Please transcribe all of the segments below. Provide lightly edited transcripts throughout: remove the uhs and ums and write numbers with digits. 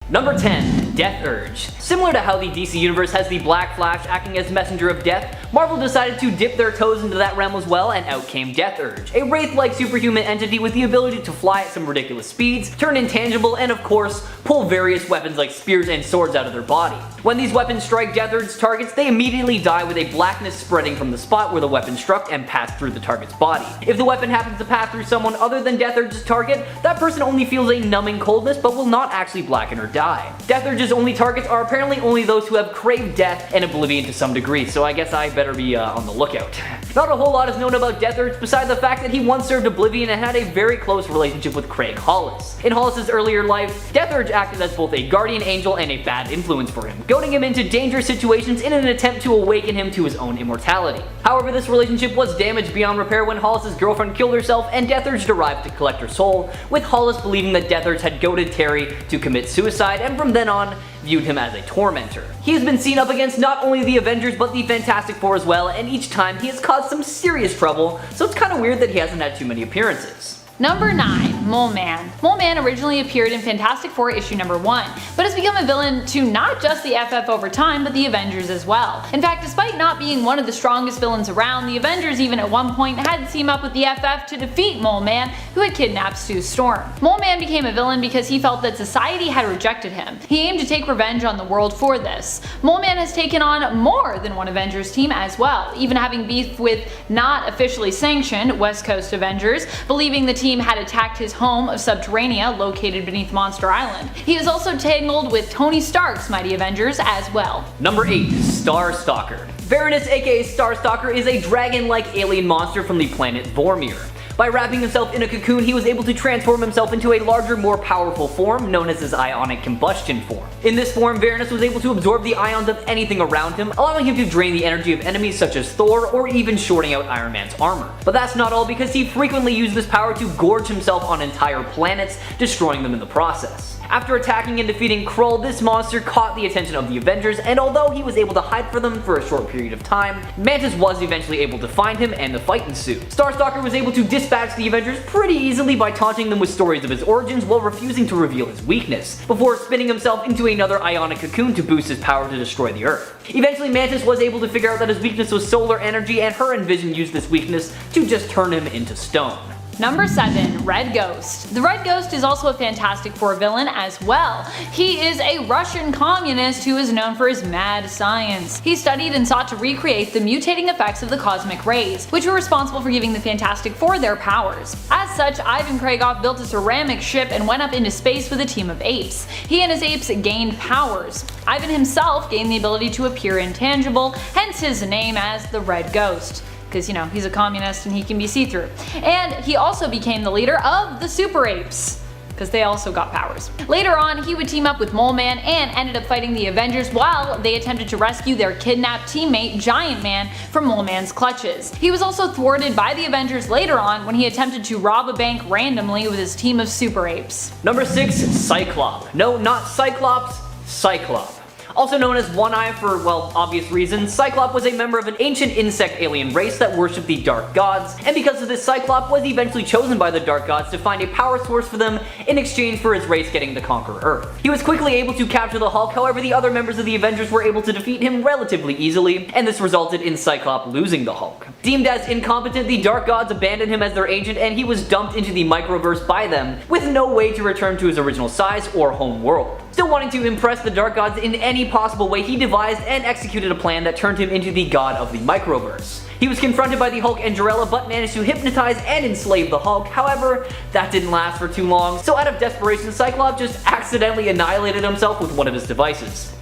Number 10. Death Urge. Similar to how the DC Universe has the Black Flash acting as messenger of death, Marvel decided to dip their toes into that realm as well, and out came Death Urge, a wraith-like superhuman entity with the ability to fly at some ridiculous speeds, turn intangible, and of course, pull various weapons like spears and swords out of their body. When these weapons strike Death Urge's targets, they immediately die with a blackness spreading from the spot where the weapon struck and passed through the target's body. If the weapon happens to pass through someone other than Death Urge's target, that person only feels a numbing coldness but will not actually blacken or die. Death Urge's only targets are apparently only those who have craved death and oblivion to some degree, so I guess I better be on the lookout. Not a whole lot is known about Death Urge besides the fact that he once served Oblivion and had a very close relationship with Craig Hollis. In Hollis' earlier life, Death Urge acted as both a guardian angel and a bad influence for him, goading him into dangerous situations in an attempt to awaken him to his own immortality. However, this relationship was damaged beyond repair when Hollis' girlfriend killed herself and Death Urge arrived to collect her soul, with Hollis believing that Death Urge had goaded Terry to commit suicide and from then on viewed him as a tormentor. He has been seen up against not only the Avengers but the Fantastic Four as well, and each time he has caused some serious trouble, so it's kinda weird that he hasn't had too many appearances. Number 9. Mole Man. Mole Man originally appeared in Fantastic Four issue number 1, but has become a villain to not just the FF over time, but the Avengers as well. In fact, despite not being one of the strongest villains around, the Avengers even at one point had to team up with the FF to defeat Mole Man, who had kidnapped Sue Storm. Mole Man became a villain because he felt that society had rejected him. He aimed to take revenge on the world for this. Mole Man has taken on more than one Avengers team as well, even having beef with not officially sanctioned West Coast Avengers, believing the team had attacked his home of Subterranea located beneath Monster Island. He is also tangled with Tony Stark's Mighty Avengers as well. Number 8. Star Stalker. Varanus aka Star Stalker is a dragon-like alien monster from the planet Vormir. By wrapping himself in a cocoon, he was able to transform himself into a larger, more powerful form, known as his ionic combustion form. In this form, Varanus was able to absorb the ions of anything around him, allowing him to drain the energy of enemies such as Thor, or even shorting out Iron Man's armor. But that's not all, because he frequently used this power to gorge himself on entire planets, destroying them in the process. After attacking and defeating Krull, this monster caught the attention of the Avengers, and although he was able to hide from them for a short period of time, Mantis was eventually able to find him and the fight ensued. Starstalker was able to dispatch the Avengers pretty easily by taunting them with stories of his origins while refusing to reveal his weakness, before spinning himself into another ionic cocoon to boost his power to destroy the Earth. Eventually, Mantis was able to figure out that his weakness was solar energy, and her and Vision used this weakness to just turn him into stone. Number 7. Red Ghost. The Red Ghost is also a Fantastic Four villain as well. He is a Russian communist who is known for his mad science. He studied and sought to recreate the mutating effects of the cosmic rays, which were responsible for giving the Fantastic Four their powers. As such, Ivan Kragoff built a ceramic ship and went up into space with a team of apes. He and his apes gained powers. Ivan himself gained the ability to appear intangible, hence his name as the Red Ghost. Because, you know, he's a communist and he can be see-through. And he also became the leader of the Super Apes, because they also got powers. Later on, he would team up with Mole Man and ended up fighting the Avengers while they attempted to rescue their kidnapped teammate Giant Man from Mole Man's clutches. He was also thwarted by the Avengers later on when he attempted to rob a bank randomly with his team of Super Apes. Number 6. Cyclop. No, not Cyclops, Cyclop. Also known as One Eye for, well, obvious reasons, Cyclop was a member of an ancient insect alien race that worshipped the Dark Gods, and because of this, Cyclop was eventually chosen by the Dark Gods to find a power source for them in exchange for his race getting to conquer Earth. He was quickly able to capture the Hulk, however the other members of the Avengers were able to defeat him relatively easily, and this resulted in Cyclop losing the Hulk. Deemed as incompetent, the Dark Gods abandoned him as their agent, and he was dumped into the microverse by them, with no way to return to his original size or home world. Still wanting to impress the Dark Gods in any possible way, he devised and executed a plan that turned him into the god of the microverse. He was confronted by the Hulk and Jarella, but managed to hypnotize and enslave the Hulk. However, that didn't last for too long, so out of desperation, Cyclops just accidentally annihilated himself with one of his devices.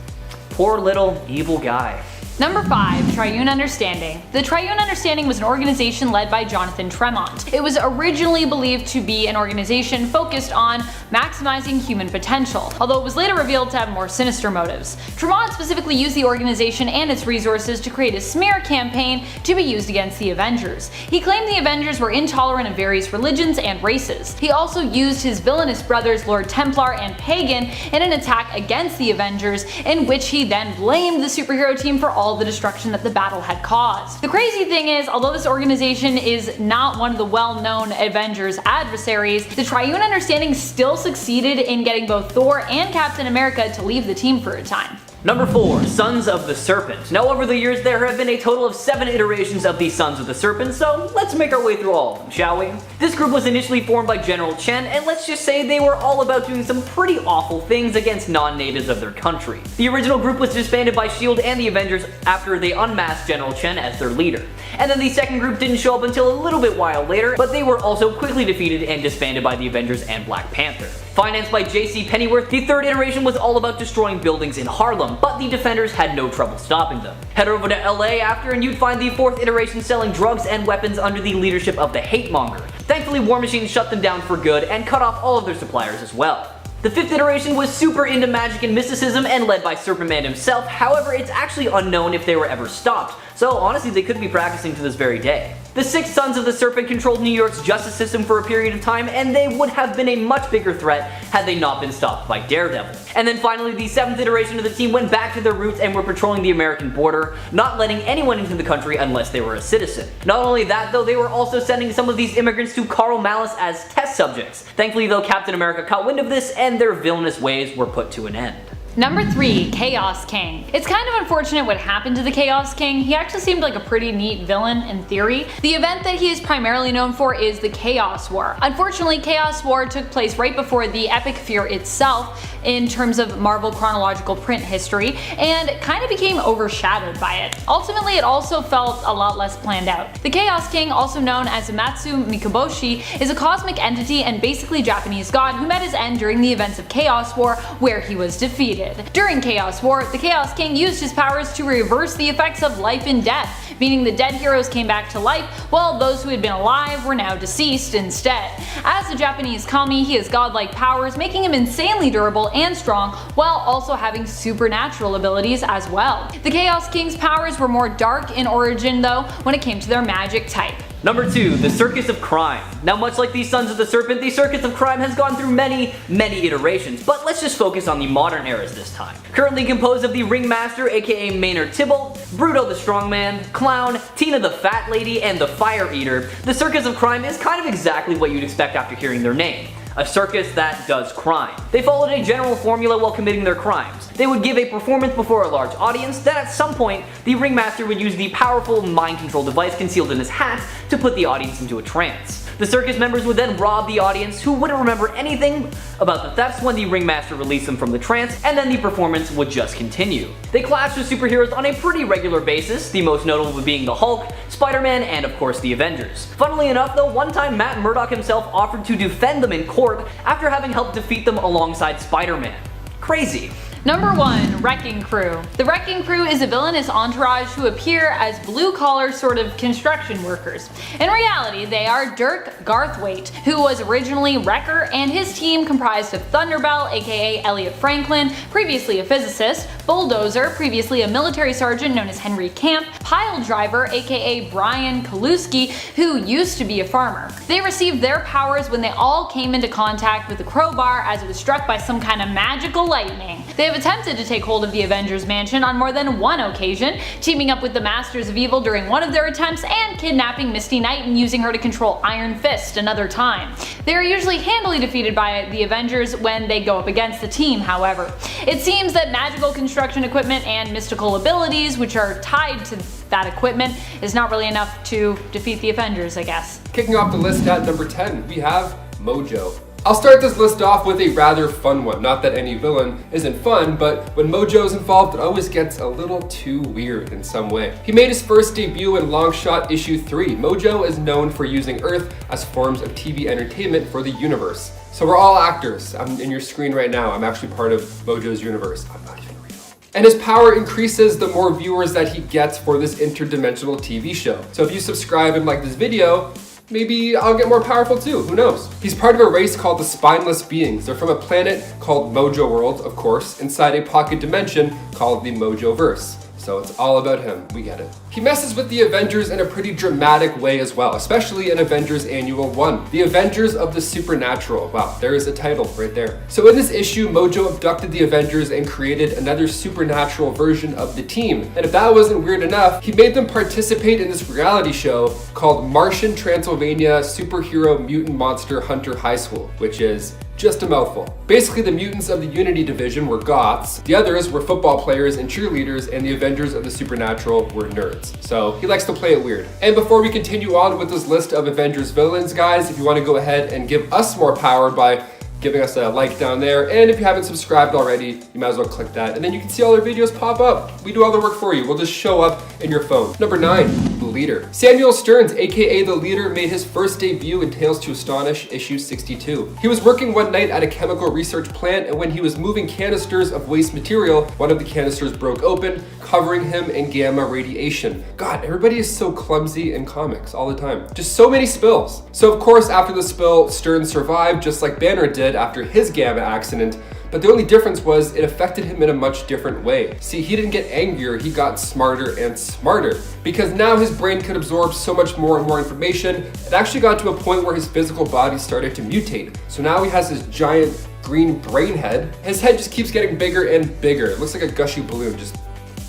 Poor little evil guy. Number 5. Triune Understanding. The Triune Understanding was an organization led by Jonathan Tremont. It was originally believed to be an organization focused on maximizing human potential, although it was later revealed to have more sinister motives. Tremont specifically used the organization and its resources to create a smear campaign to be used against the Avengers. He claimed the Avengers were intolerant of various religions and races. He also used his villainous brothers Lord Templar and Pagan in an attack against the Avengers, in which he then blamed the superhero team for all all the destruction that the battle had caused. The crazy thing is, although this organization is not one of the well-known Avengers adversaries, the Triune Understanding still succeeded in getting both Thor and Captain America to leave the team for a time. Number 4. Sons of the Serpent. Now over the years there have been a total of 7 iterations of the Sons of the Serpent, so let's make our way through all of them, shall we? This group was initially formed by General Chen, and let's just say they were all about doing some pretty awful things against non-natives of their country. The original group was disbanded by S.H.I.E.L.D. and the Avengers after they unmasked General Chen as their leader. And then the second group didn't show up until a little bit while later, but they were also quickly defeated and disbanded by the Avengers and Black Panther. Financed by J.C. Pennyworth, the third iteration was all about destroying buildings in Harlem, but the Defenders had no trouble stopping them. Head over to LA after and you'd find the fourth iteration selling drugs and weapons under the leadership of the Hate Monger. Thankfully, War Machine shut them down for good and cut off all of their suppliers as well. The fifth iteration was super into magic and mysticism and led by Serpent Man himself, however it's actually unknown if they were ever stopped, so honestly they could be practicing to this very day. The six Sons of the Serpent controlled New York's justice system for a period of time, and they would have been a much bigger threat had they not been stopped by Daredevil. And then finally, the seventh iteration of the team went back to their roots and were patrolling the American border, not letting anyone into the country unless they were a citizen. Not only that though, they were also sending some of these immigrants to Carl Malice as test subjects. Thankfully though, Captain America caught wind of this and their villainous ways were put to an end. Number 3. Chaos King. It's kind of unfortunate what happened to the Chaos King. He actually seemed like a pretty neat villain in theory. The event that he is primarily known for is the Chaos War. Unfortunately, Chaos War took place right before the Epic Fear itself in terms of Marvel chronological print history, and it kind of became overshadowed by it. Ultimately, it also felt a lot less planned out. The Chaos King, also known as Amatsu Mikoboshi, is a cosmic entity and basically Japanese god who met his end during the events of Chaos War, where he was defeated. During Chaos War, the Chaos King used his powers to reverse the effects of life and death, meaning the dead heroes came back to life, while those who had been alive were now deceased instead. As a Japanese kami, he has godlike powers, making him insanely durable and strong, while also having supernatural abilities as well. The Chaos King's powers were more dark in origin though, when it came to their magic type. Number 2. The Circus of Crime. Now much like the Sons of the Serpent, the Circus of Crime has gone through many iterations, but let's just focus on the modern eras this time. Currently composed of the Ringmaster aka Maynard Tybalt, Bruto the Strongman, Clown, Tina the Fat Lady, and the Fire Eater, the Circus of Crime is kind of exactly what you'd expect after hearing their name. A circus that does crime. They followed a general formula while committing their crimes. They would give a performance before a large audience, then at some point, the Ringmaster would use the powerful mind control device concealed in his hat to put the audience into a trance. The circus members would then rob the audience, who wouldn't remember anything about the thefts when the Ringmaster released them from the trance, and then the performance would just continue. They clashed with superheroes on a pretty regular basis, the most notable being the Hulk, Spider-Man, and of course the Avengers. Funnily enough though, one time Matt Murdock himself offered to defend them in court after having helped defeat them alongside Spider-Man. Crazy. Number 1. Wrecking Crew. The Wrecking Crew is a villainous entourage who appear as blue-collar sort of construction workers. In reality, they are Dirk Garthwaite, who was originally Wrecker, and his team comprised of Thunderbell, aka Elliot Franklin, previously a physicist, Bulldozer, previously a military sergeant known as Henry Camp, Pile Driver, aka Brian Kaluski, who used to be a farmer. They received their powers when they all came into contact with the crowbar as it was struck by some kind of magical lightning. They have attempted to take hold of the Avengers Mansion on more than one occasion, teaming up with the Masters of Evil during one of their attempts and kidnapping Misty Knight and using her to control Iron Fist another time. They are usually handily defeated by the Avengers when they go up against the team, however. It seems that magical construction equipment and mystical abilities, which are tied to that equipment, is not really enough to defeat the Avengers, I guess. Kicking off the list at number 10, we have Mojo. I'll start this list off with a rather fun one. Not that any villain isn't fun, but when Mojo's involved, it always gets a little too weird in some way. He made his first debut in Longshot issue 3. Mojo is known for using Earth as forms of TV entertainment for the universe. So we're all actors. I'm in your screen right now. I'm actually part of Mojo's universe. I'm not even real. And his power increases the more viewers that he gets for this interdimensional TV show. So if you subscribe and like this video, maybe I'll get more powerful too, who knows? He's part of a race called the Spineless Beings. They're from a planet called Mojo World, of course, inside a pocket dimension called the Mojoverse. so it's all about him. We get it. He messes with the Avengers in a pretty dramatic way as well, especially in Avengers Annual 1. The Avengers of the Supernatural. Wow, there is a title right there. So in this issue, Mojo abducted the Avengers and created another supernatural version of the team. And if that wasn't weird enough, he made them participate in this reality show called Martian Transylvania Superhero Mutant Monster Hunter High School, which is just a mouthful. Basically, the mutants of the Unity Division were goths, the others were football players and cheerleaders, and the Avengers of the Supernatural were nerds. So he likes to play it weird. And before we continue on with this list of Avengers villains, guys, if you want to go ahead and give us more power by giving us a like down there, and if you haven't subscribed already, you might as well click that, and then you can see all our videos pop up. We do all the work for you. We'll just show up in your phone. Number 9, the Leader. Samuel Stearns, aka the Leader, made his first debut in Tales to Astonish issue 62. He was working one night at a chemical research plant, and when he was moving canisters of waste material, one of the canisters broke open, covering him in gamma radiation. God, everybody is so clumsy in comics all the time. Just so many spills. So of course, after the spill, Stearns survived just like Banner did after his gamma accident, but the only difference was it affected him in a much different way. See, he didn't get angrier, he got smarter and smarter, because now his brain could absorb so much more and more information. It actually got to a point where his physical body started to mutate. So now he has this giant green brain head. His head just keeps getting bigger and bigger. It looks like a gushy balloon just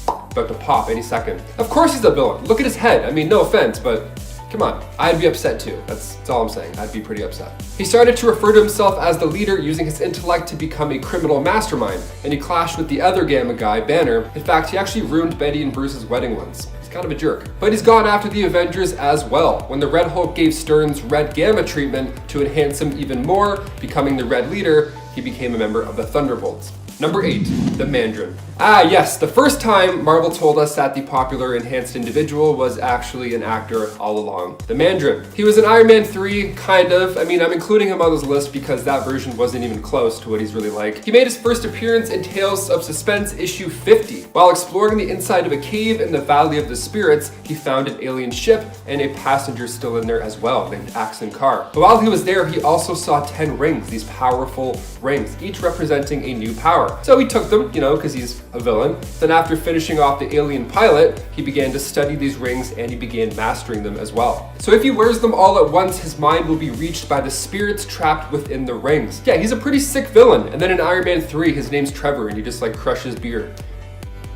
about to pop any second. Of course he's a villain. Look at his head. I mean, no offense, but come on, I'd be upset too. That's all I'm saying. I'd be pretty upset. He started to refer to himself as the Leader, using his intellect to become a criminal mastermind, and he clashed with the other Gamma guy, Banner. In fact, he actually ruined Betty and Bruce's wedding once. He's kind of a jerk. But he's gone after the Avengers as well. When the Red Hulk gave Stearns Red Gamma treatment to enhance him even more, becoming the Red Leader, he became a member of the Thunderbolts. Number 8, the Mandarin. Ah yes, the first time Marvel told us that the popular enhanced individual was actually an actor all along. The Mandarin. He was in Iron Man 3, kind of. I mean, I'm including him on this list because that version wasn't even close to what he's really like. He made his first appearance in Tales of Suspense issue 50. While exploring the inside of a cave in the Valley of the Spirits, he found an alien ship and a passenger still in there as well, named Axon Carr. But while he was there, he also saw 10 rings, these powerful rings, each representing a new power. So he took them, because he's a villain. Then after finishing off the alien pilot, he began to study these rings and he began mastering them as well. So if he wears them all at once, his mind will be reached by the spirits trapped within the rings. Yeah, he's a pretty sick villain. And then in Iron Man 3, his name's Trevor and he just crushes beer.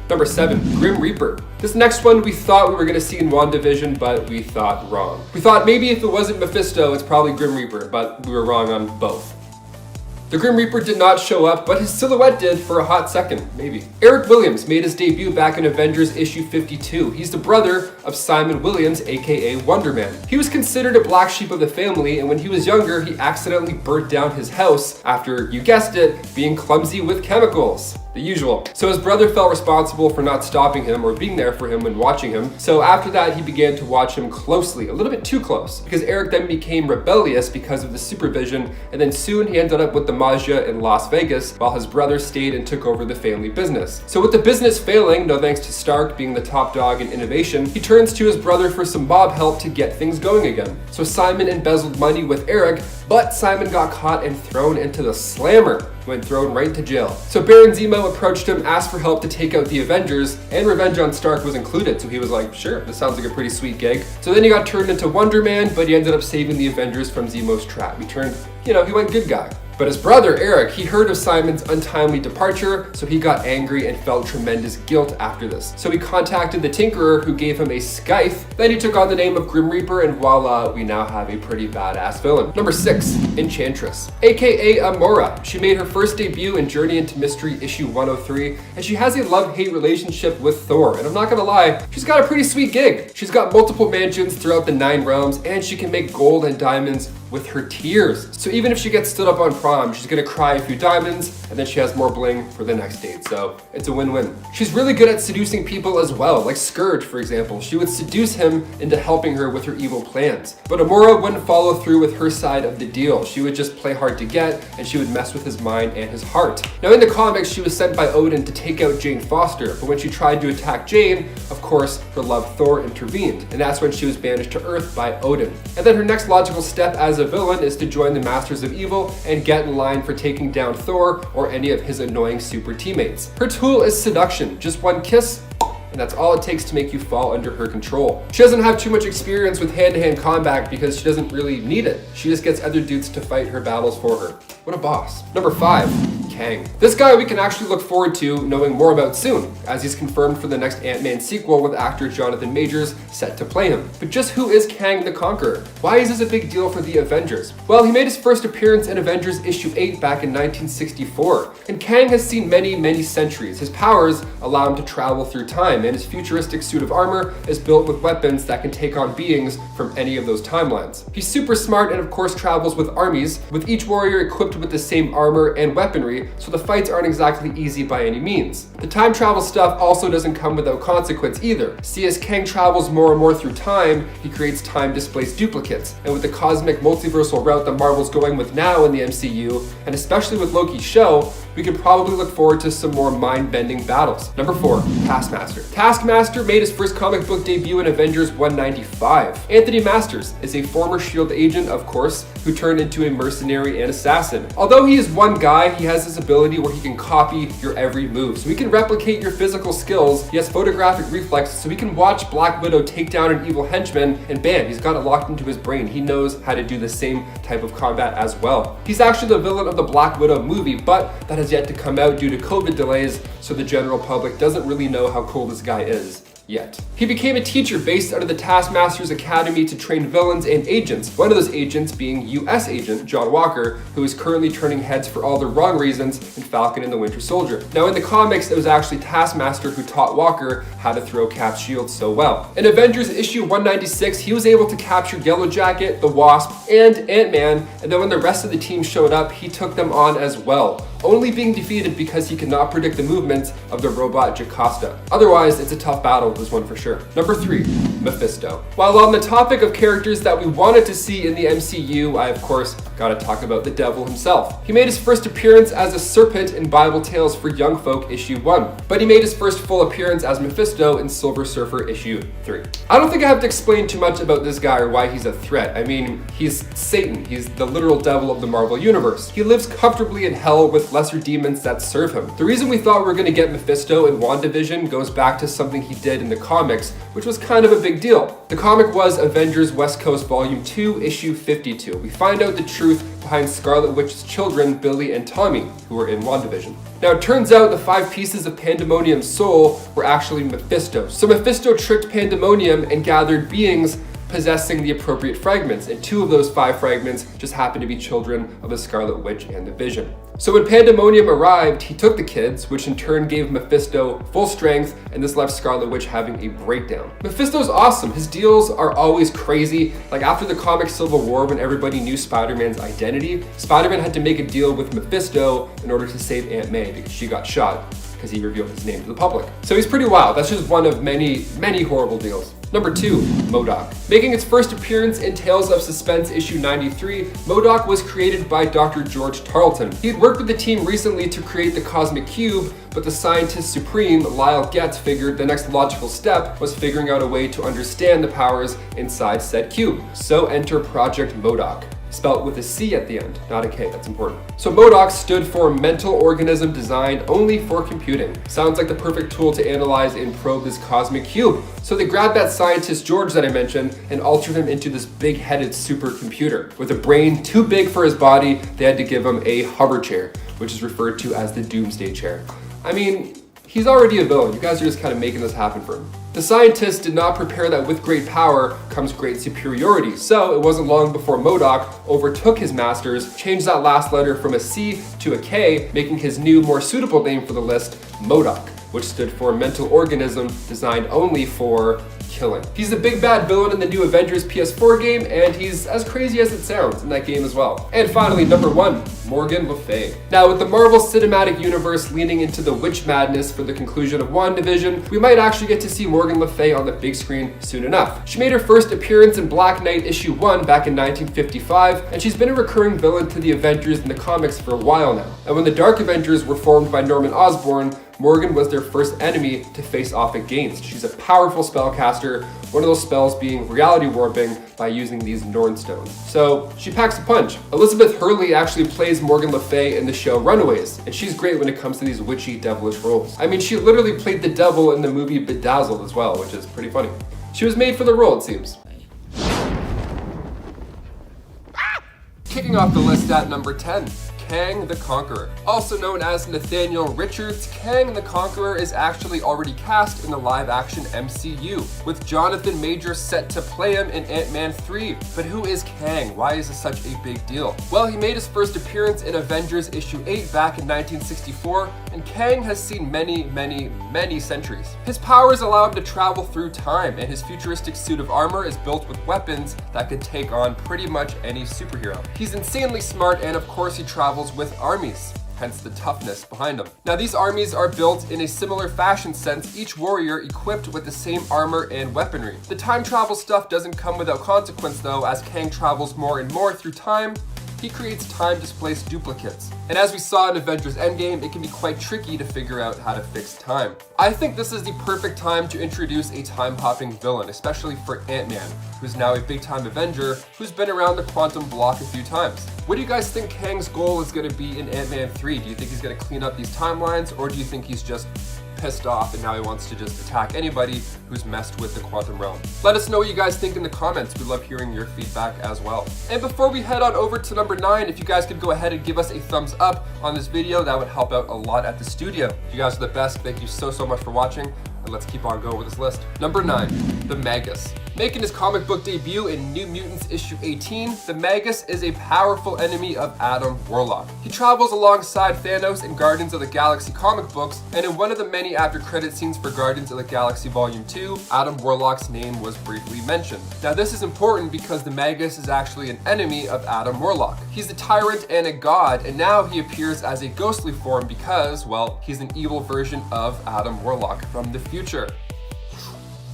Number 7, Grim Reaper. This next one we thought we were going to see in WandaVision, but we thought wrong. We thought maybe if it wasn't Mephisto, it's probably Grim Reaper, but we were wrong on both. The Grim Reaper did not show up, but his silhouette did for a hot second, maybe. Eric Williams made his debut back in Avengers issue 52. He's the brother of Simon Williams, aka Wonder Man. He was considered a black sheep of the family, and when he was younger, he accidentally burnt down his house after, you guessed it, being clumsy with chemicals. The usual. So his brother felt responsible for not stopping him or being there for him when watching him. So after that, he began to watch him closely, a little bit too close, because Eric then became rebellious because of the supervision, and then soon he ended up with the Magia in Las Vegas while his brother stayed and took over the family business. So with the business failing, no thanks to Stark being the top dog in innovation, he turns to his brother for some mob help to get things going again. So Simon embezzled money with Eric, but Simon got caught and thrown into the slammer. Went thrown right to jail. So Baron Zemo approached him, asked for help to take out the Avengers, and revenge on Stark was included. So he was like, sure, this sounds like a pretty sweet gig. So then he got turned into Wonder Man, but he ended up saving the Avengers from Zemo's trap. He turned, he went good guy. But his brother, Eric, he heard of Simon's untimely departure, so he got angry and felt tremendous guilt after this. So he contacted the Tinkerer, who gave him a scythe. Then he took on the name of Grim Reaper, and voila, we now have a pretty badass villain. Number 6, Enchantress, aka Amora. She made her first debut in Journey into Mystery issue 103, and she has a love-hate relationship with Thor. And I'm not gonna lie, she's got a pretty sweet gig. She's got multiple mansions throughout the 9 realms, and she can make gold and diamonds with her tears. So even if she gets stood up on prom, she's gonna cry a few diamonds, and then she has more bling for the next date. So it's a win-win. She's really good at seducing people as well, like Scourge, for example. She would seduce him into helping her with her evil plans. But Amora wouldn't follow through with her side of the deal. She would just play hard to get, and she would mess with his mind and his heart. Now in the comics, she was sent by Odin to take out Jane Foster, but when she tried to attack Jane, of course, her love Thor intervened, and that's when she was banished to Earth by Odin. And then her next logical step as a villain is to join the Masters of Evil and get in line for taking down Thor or any of his annoying super teammates. Her tool is seduction. Just one kiss, and that's all it takes to make you fall under her control. She doesn't have too much experience with hand-to-hand combat because she doesn't really need it. She just gets other dudes to fight her battles for her. What a boss. Number 5. Kang. This guy we can actually look forward to knowing more about soon, as he's confirmed for the next Ant-Man sequel with actor Jonathan Majors set to play him. But just who is Kang the Conqueror? Why is this a big deal for the Avengers? Well, he made his first appearance in Avengers issue 8 back in 1964, and Kang has seen many centuries. His powers allow him to travel through time, and his futuristic suit of armor is built with weapons that can take on beings from any of those timelines. He's super smart and of course travels with armies, with each warrior equipped with the same armor and weaponry, so the fights aren't exactly easy by any means. The time travel stuff also doesn't come without consequence either. See, as Kang travels more and more through time, he creates time-displaced duplicates, and with the cosmic multiversal route that Marvel's going with now in the MCU, and especially with Loki's show, we can probably look forward to some more mind-bending battles. Number 4, Taskmaster. Taskmaster made his first comic book debut in Avengers 195. Anthony Masters is a former S.H.I.E.L.D. agent, of course, who turned into a mercenary and assassin. Although he is one guy, he has this ability where he can copy your every move. So he can replicate your physical skills, he has photographic reflexes, so he can watch Black Widow take down an evil henchman, and bam, he's got it locked into his brain. He knows how to do the same type of combat as well. He's actually the villain of the Black Widow movie, but that has yet to come out due to COVID delays, so the general public doesn't really know how cool this guy is yet. He became a teacher based out of the Taskmaster's Academy to train villains and agents, one of those agents being US agent John Walker, who is currently turning heads for all the wrong reasons in Falcon and the Winter Soldier. Now in the comics, it was actually Taskmaster who taught Walker how to throw Cap's shield so well. In Avengers issue 196, he was able to capture Yellow Jacket, the Wasp, and Ant-Man, and then when the rest of the team showed up, he took them on as well, only being defeated because he could not predict the movements of the robot Jocasta. Otherwise, it's a tough battle, this one for sure. Number 3, Mephisto. While on the topic of characters that we wanted to see in the MCU, I of course gotta talk about the devil himself. He made his first appearance as a serpent in Bible Tales for Young Folk issue 1, but he made his first full appearance as Mephisto in Silver Surfer issue 3. I don't think I have to explain too much about this guy or why he's a threat. I mean, he's Satan. He's the literal devil of the Marvel Universe. He lives comfortably in hell with lesser demons that serve him. The reason we thought we were going to get Mephisto in WandaVision goes back to something he did in the comics, which was kind of a big deal. The comic was Avengers West Coast Volume 2, issue 52. We find out the truth behind Scarlet Witch's children, Billy and Tommy, who were in WandaVision. Now it turns out the 5 pieces of Pandemonium's soul were actually Mephisto. So Mephisto tricked Pandemonium and gathered beings possessing the appropriate fragments, and 2 of those 5 fragments just happened to be children of the Scarlet Witch and the Vision. So when Pandemonium arrived, he took the kids, which in turn gave Mephisto full strength, and this left Scarlet Witch having a breakdown. Mephisto's awesome. His deals are always crazy. Like after the comic Civil War, when everybody knew Spider-Man's identity, Spider-Man had to make a deal with Mephisto in order to save Aunt May because she got shot because he revealed his name to the public. So he's pretty wild. That's just one of many horrible deals. Number 2, MODOK. Making its first appearance in Tales of Suspense issue 93, MODOK was created by Dr. George Tarleton. He had worked with the team recently to create the Cosmic Cube, but the scientist supreme, Lyle Getz, figured the next logical step was figuring out a way to understand the powers inside said cube. So enter Project MODOK. Spelt with a C at the end, not a K, that's important. So MODOK stood for Mental Organism Designed Only for Computing. Sounds like the perfect tool to analyze and probe this cosmic cube. So they grabbed that scientist George that I mentioned and altered him into this big-headed supercomputer. With a brain too big for his body, they had to give him a hover chair, which is referred to as the Doomsday Chair. I mean, he's already a villain. You guys are just kind of making this happen for him. The scientists did not prepare that with great power comes great superiority, so it wasn't long before MODOK overtook his masters, changed that last letter from a C to a K, making his new, more suitable name for the list, MODOK, which stood for Mental Organism Designed Only for Killing. He's the big bad villain in the new Avengers PS4 game, and he's as crazy as it sounds in that game as well. And finally, number 1, Morgan Le Fay. Now, with the Marvel Cinematic Universe leaning into the witch madness for the conclusion of WandaVision, we might actually get to see Morgan Le Fay on the big screen soon enough. She made her first appearance in Black Knight issue 1 back in 1955, and she's been a recurring villain to the Avengers in the comics for a while now. And when the Dark Avengers were formed by Norman Osborn, Morgan was their first enemy to face off against. She's a powerful spellcaster, one of those spells being reality warping by using these Norn stones. So she packs a punch. Elizabeth Hurley actually plays Morgan Le Fay in the show Runaways, and she's great when it comes to these witchy, devilish roles. I mean, she literally played the devil in the movie Bedazzled as well, which is pretty funny. She was made for the role, it seems. Kicking off the list at number 10. Kang the Conqueror. Also known as Nathaniel Richards, Kang the Conqueror is actually already cast in the live-action MCU, with Jonathan Majors set to play him in Ant-Man 3. But who is Kang? Why is this such a big deal? Well, he made his first appearance in Avengers issue 8 back in 1964, and Kang has seen many centuries. His powers allow him to travel through time, and his futuristic suit of armor is built with weapons that can take on pretty much any superhero. He's insanely smart, and of course he travels with armies, hence the toughness behind him. Now these armies are built in a similar fashion sense, each warrior equipped with the same armor and weaponry. The time travel stuff doesn't come without consequence though, as Kang travels more and more through time. He creates time-displaced duplicates. And as we saw in Avengers Endgame, it can be quite tricky to figure out how to fix time. I think this is the perfect time to introduce a time-hopping villain, especially for Ant-Man, who's now a big-time Avenger who's been around the quantum block a few times. What do you guys think Kang's goal is going to be in Ant-Man 3? Do you think he's going to clean up these timelines, or do you think he's just pissed off and now he wants to just attack anybody who's messed with the quantum realm? Let us know what you guys think in the comments. We love hearing your feedback as well. And before we head on over to number 9, if you guys could go ahead and give us a thumbs up on this video, that would help out a lot at the studio. You guys are the best. Thank you so much for watching, and let's keep on going with this list. Number 9, the Magus. Making his comic book debut in New Mutants issue 18, the Magus is a powerful enemy of Adam Warlock. He travels alongside Thanos in Guardians of the Galaxy comic books, and in one of the many after-credit scenes for Guardians of the Galaxy Volume 2, Adam Warlock's name was briefly mentioned. Now this is important because the Magus is actually an enemy of Adam Warlock. He's a tyrant and a god, and now he appears as a ghostly form because, well, he's an evil version of Adam Warlock from the future.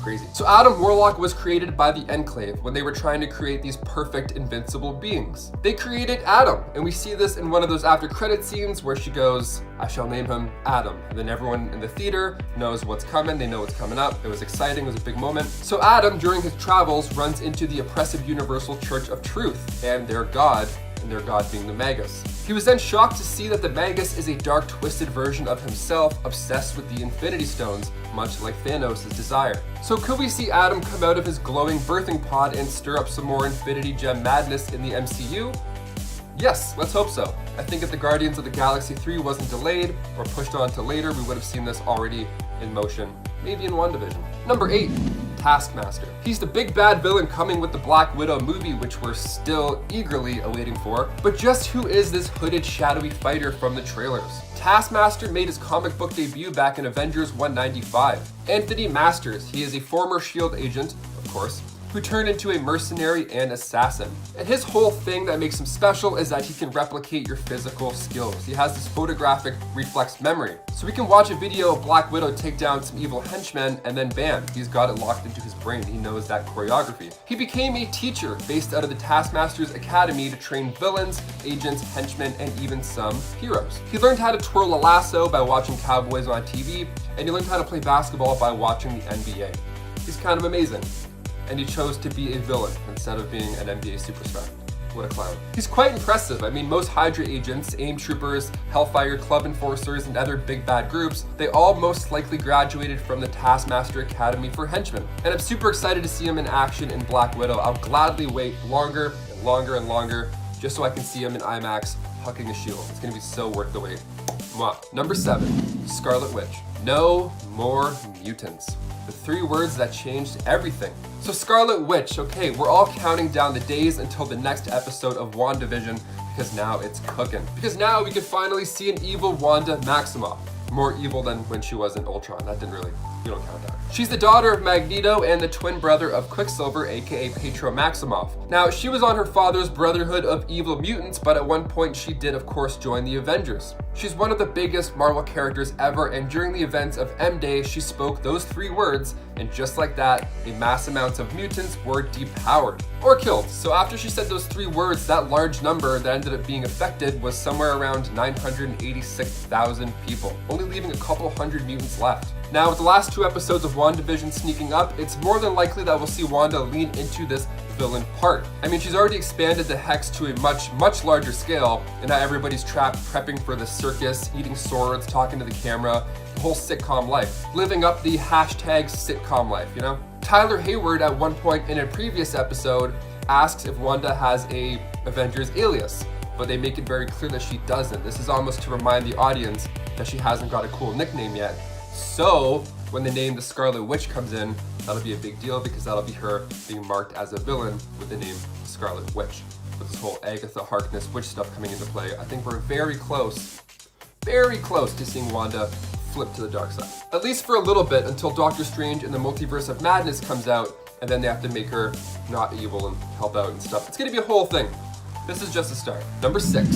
Crazy. So Adam Warlock was created by the Enclave when they were trying to create these perfect invincible beings. They created Adam, and we see this in one of those after credit scenes where she goes, "I shall name him Adam." And then everyone in the theater knows what's coming, they know what's coming up. It was exciting, it was a big moment. So Adam, during his travels, runs into the oppressive Universal Church of Truth and their god being the Magus. He was then shocked to see that the Magus is a dark, twisted version of himself, obsessed with the Infinity Stones, much like Thanos' desire. So could we see Adam come out of his glowing birthing pod and stir up some more Infinity Gem madness in the MCU? Yes, let's hope so. I think if the Guardians of the Galaxy 3 wasn't delayed or pushed on to later, we would have seen this already in motion, maybe in WandaVision. Number 8. Taskmaster. He's the big bad villain coming with the Black Widow movie, which we're still eagerly awaiting for. But just who is this hooded, shadowy fighter from the trailers? Taskmaster made his comic book debut back in Avengers 195. Anthony Masters, he is a former S.H.I.E.L.D. agent, of course, who turned into a mercenary and assassin. And his whole thing that makes him special is that he can replicate your physical skills. He has this photographic reflex memory. So we can watch a video of Black Widow take down some evil henchmen, and then bam, he's got it locked into his brain. He knows that choreography. He became a teacher based out of the Taskmaster's Academy to train villains, agents, henchmen, and even some heroes. He learned how to twirl a lasso by watching Cowboys on TV, and he learned how to play basketball by watching the NBA. He's kind of amazing. And he chose to be a villain instead of being an NBA superstar. What a clown. He's quite impressive. I mean, most Hydra agents, AIM troopers, Hellfire Club enforcers, and other big bad groups, they all most likely graduated from the Taskmaster Academy for Henchmen. And I'm super excited to see him in action in Black Widow. I'll gladly wait longer and longer and longer just so I can see him in IMAX hucking a shield. It's gonna be so worth the wait. Mwah. Number 7, Scarlet Witch. No more mutants. The 3 words that changed everything. So Scarlet Witch, okay, we're all counting down the days until the next episode of WandaVision because now it's cooking. Because now we can finally see an evil Wanda Maximoff. More evil than when she was in Ultron. That didn't really, you don't count that. She's the daughter of Magneto and the twin brother of Quicksilver, aka Pietro Maximoff. Now, she was on her father's Brotherhood of Evil Mutants, but at one point she did, of course, join the Avengers. She's one of the biggest Marvel characters ever, and during the events of M-Day, she spoke those 3 words, and just like that, a mass amount of mutants were depowered or killed. So after she said those 3 words, that large number that ended up being affected was somewhere around 986,000 people, only leaving a couple hundred mutants left. Now, with the last 2 episodes of WandaVision sneaking up, it's more than likely that we'll see Wanda lean into this villain part. I mean, she's already expanded the Hex to a much larger scale, and now everybody's trapped prepping for the circus, eating swords, talking to the camera, the whole sitcom life, living up the hashtag sitcom life, you know? Tyler Hayward at one point in a previous episode asks if Wanda has a Avengers alias, but they make it very clear that she doesn't. This is almost to remind the audience that she hasn't got a cool nickname yet. So when the name the Scarlet Witch comes in, that'll be a big deal because that'll be her being marked as a villain with the name Scarlet Witch. With this whole Agatha Harkness witch stuff coming into play, I think we're very close to seeing Wanda flip to the dark side. At least for a little bit, until Doctor Strange in the Multiverse of Madness comes out, and then they have to make her not evil and help out and stuff. It's gonna be a whole thing. This is just a start. Number 6,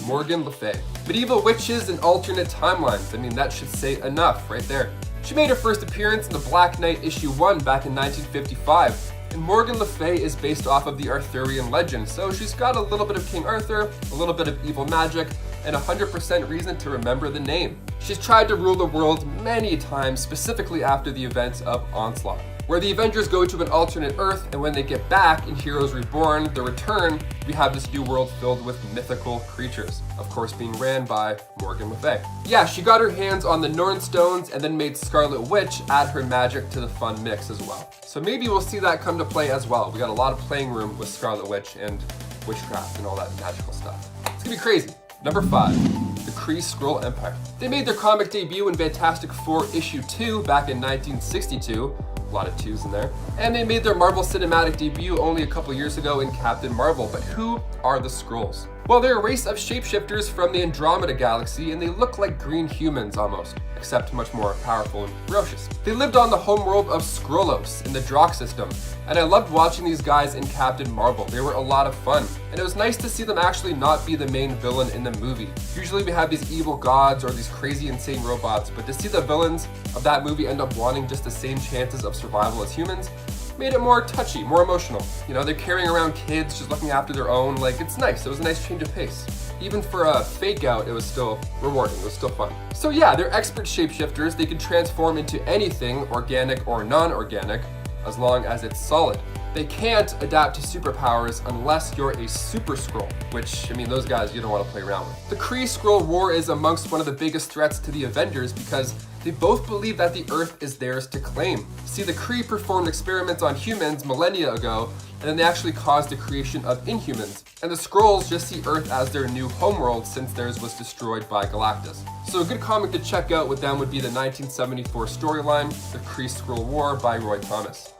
Morgan Le Fay. Medieval witches and alternate timelines. I mean, that should say enough right there. She made her first appearance in the Black Knight issue 1 back in 1955. And Morgan Le Fay is based off of the Arthurian legend, so she's got a little bit of King Arthur, a little bit of evil magic, and 100% reason to remember the name. She's tried to rule the world many times, specifically after the events of Onslaught, where the Avengers go to an alternate Earth, and when they get back in Heroes Reborn, The Return, we have this new world filled with mythical creatures, of course being ran by Morgan Le Fay. Yeah, she got her hands on the Norn Stones and then made Scarlet Witch add her magic to the fun mix as well. So maybe we'll see that come to play as well. We got a lot of playing room with Scarlet Witch and witchcraft and all that magical stuff. It's gonna be crazy. Number 5, the Kree Skrull Empire. They made their comic debut in Fantastic Four issue 2 back in 1962. A lot of 2s in there. And they made their Marvel Cinematic debut only a couple years ago in Captain Marvel. But who are the Skrulls? Well, they're a race of shapeshifters from the Andromeda Galaxy, and they look like green humans almost, except much more powerful and ferocious. They lived on the homeworld of Skrullos in the Drock system, and I loved watching these guys in Captain Marvel. They were a lot of fun, and it was nice to see them actually not be the main villain in the movie. Usually we have these evil gods or these crazy insane robots, but to see the villains of that movie end up wanting just the same chances of survival as humans made it more touchy, more emotional. You know, they're carrying around kids, just looking after their own. Like, it's nice. It was a nice change of pace. Even for a fake out, it was still rewarding. It was still fun. So yeah, they're expert shapeshifters. They can transform into anything, organic or non-organic, as long as it's solid. They can't adapt to superpowers unless you're a Super Skrull, which, I mean, those guys you don't want to play around with. The Kree Skrull War is amongst one of the biggest threats to the Avengers because they both believe that the Earth is theirs to claim. See, the Kree performed experiments on humans millennia ago, and then they actually caused the creation of Inhumans. And the Skrulls just see Earth as their new homeworld since theirs was destroyed by Galactus. So a good comic to check out with them would be the 1974 storyline, The Kree Skrull War by Roy Thomas.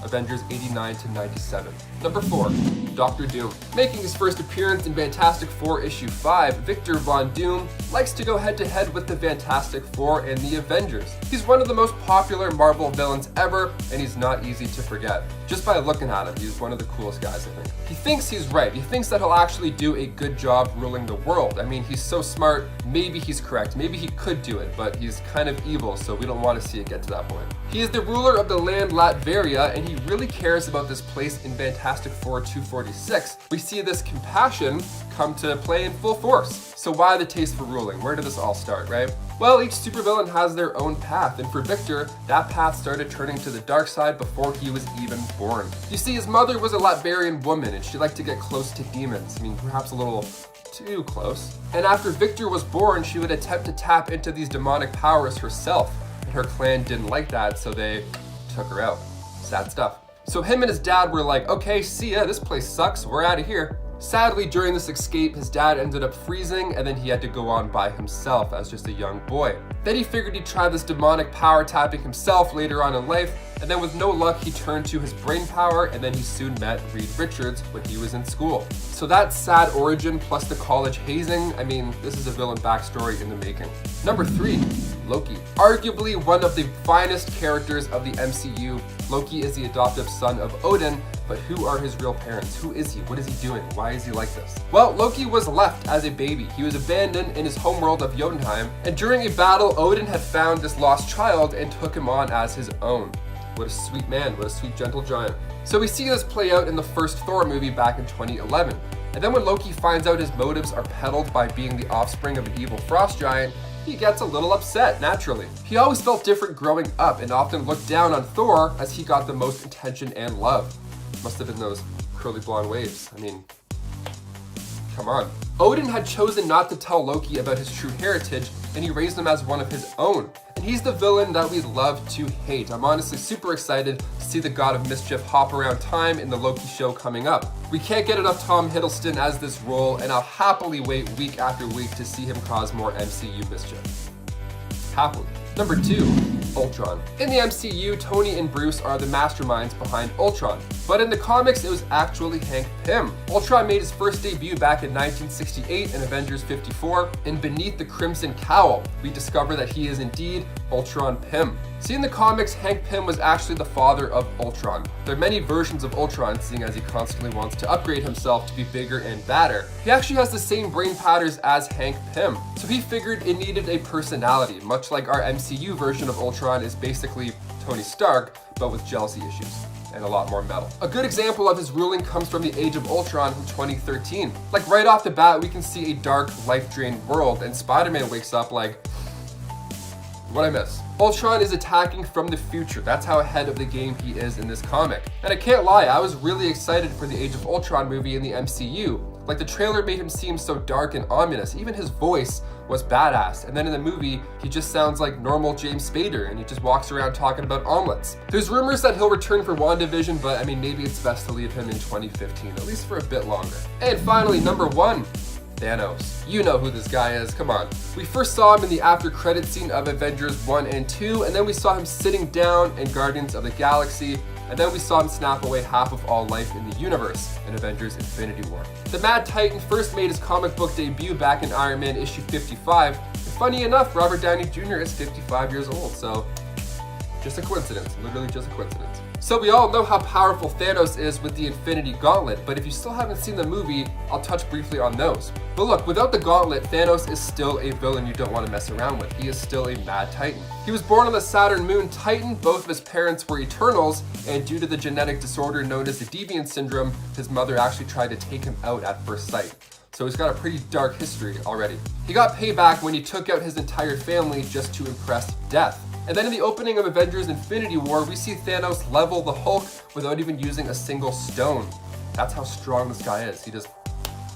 Avengers 89 to 97. Number 4, Doctor Doom. Making his first appearance in Fantastic Four issue 5, Victor Von Doom likes to go head to head with the Fantastic Four and the Avengers. He's one of the most popular Marvel villains ever, and he's not easy to forget. Just by looking at him, he's one of the coolest guys, I think. He thinks he's right. He thinks that he'll actually do a good job ruling the world. I mean, he's so smart, maybe he's correct. Maybe he could do it, but he's kind of evil, so we don't want to see it get to that point. He is the ruler of the land Latveria, and he really cares about this place in Fantastic Four 246. We see this compassion come to play in full force. So why the taste for ruling? Where did this all start, right? Well, each supervillain has their own path, and for Victor, that path started turning to the dark side before he was even born. You see, his mother was a Latverian woman, and she liked to get close to demons. I mean, perhaps a little too close. And after Victor was born, she would attempt to tap into these demonic powers herself, and her clan didn't like that, so they took her out. Sad stuff. So him and his dad were like, okay, see ya, this place sucks, we're out of here. Sadly, during this escape, his dad ended up freezing, and then he had to go on by himself as just a young boy. Then he figured he'd try this demonic power tapping himself later on in life, and then with no luck he turned to his brain power, and then he soon met Reed Richards when he was in school. So that sad origin plus the college hazing, I mean, this is a villain backstory in the making. Number 3, Loki. Arguably one of the finest characters of the MCU, Loki is the adoptive son of Odin, but who are his real parents? Who is he? What is he doing? Why is he like this? Well, Loki was left as a baby. He was abandoned in his homeworld of Jotunheim, and during a battle, Odin had found this lost child and took him on as his own. What a sweet man, what a sweet gentle giant. So we see this play out in the first Thor movie back in 2011. And then when Loki finds out his motives are peddled by being the offspring of an evil frost giant, he gets a little upset, naturally. He always felt different growing up and often looked down on Thor as he got the most attention and love. Must have been those curly blonde waves. I mean, come on. Odin had chosen not to tell Loki about his true heritage, and he raised him as one of his own. And he's the villain that we love to hate. I'm honestly super excited to see the God of Mischief hop around time in the Loki show coming up. We can't get enough Tom Hiddleston as this role, and I'll happily wait week after week to see him cause more MCU mischief. Happily. Number 2, Ultron. In the MCU, Tony and Bruce are the masterminds behind Ultron, but in the comics it was actually Hank Pym. Ultron made his first debut back in 1968 in Avengers 54, and beneath the Crimson Cowl, we discover that he is indeed Ultron Pym. See, in the comics, Hank Pym was actually the father of Ultron. There are many versions of Ultron, seeing as he constantly wants to upgrade himself to be bigger and badder. He actually has the same brain patterns as Hank Pym, so he figured it needed a personality, much like our MCU version of Ultron is basically Tony Stark, but with jealousy issues and a lot more metal. A good example of his ruling comes from the Age of Ultron from 2013. Like right off the bat, we can see a dark, life-drained world, and Spider-Man wakes up like, what'd I miss? Ultron is attacking from the future. That's how ahead of the game he is in this comic. And I can't lie, I was really excited for the Age of Ultron movie in the MCU. Like, the trailer made him seem so dark and ominous. Even his voice was badass. And then in the movie, he just sounds like normal James Spader, and he just walks around talking about omelets. There's rumors that he'll return for WandaVision, but I mean, maybe it's best to leave him in 2015, at least for a bit longer. And finally, number 1, Thanos. You know who this guy is, come on. We first saw him in the after credit scene of Avengers 1 and 2, and then we saw him sitting down in Guardians of the Galaxy, and then we saw him snap away half of all life in the universe in Avengers Infinity War. The Mad Titan first made his comic book debut back in Iron Man issue 55, and funny enough, Robert Downey Jr. is 55 years old, so just a coincidence, literally just a coincidence. So we all know how powerful Thanos is with the Infinity Gauntlet, but if you still haven't seen the movie, I'll touch briefly on those. But look, without the Gauntlet, Thanos is still a villain you don't want to mess around with. He is still a Mad Titan. He was born on the Saturn moon Titan, both of his parents were Eternals, and due to the genetic disorder known as the Deviant Syndrome, his mother actually tried to take him out at first sight. So he's got a pretty dark history already. He got payback when he took out his entire family just to impress Death. And then in the opening of Avengers Infinity War, we see Thanos level the Hulk without even using a single stone. That's how strong this guy is. He just,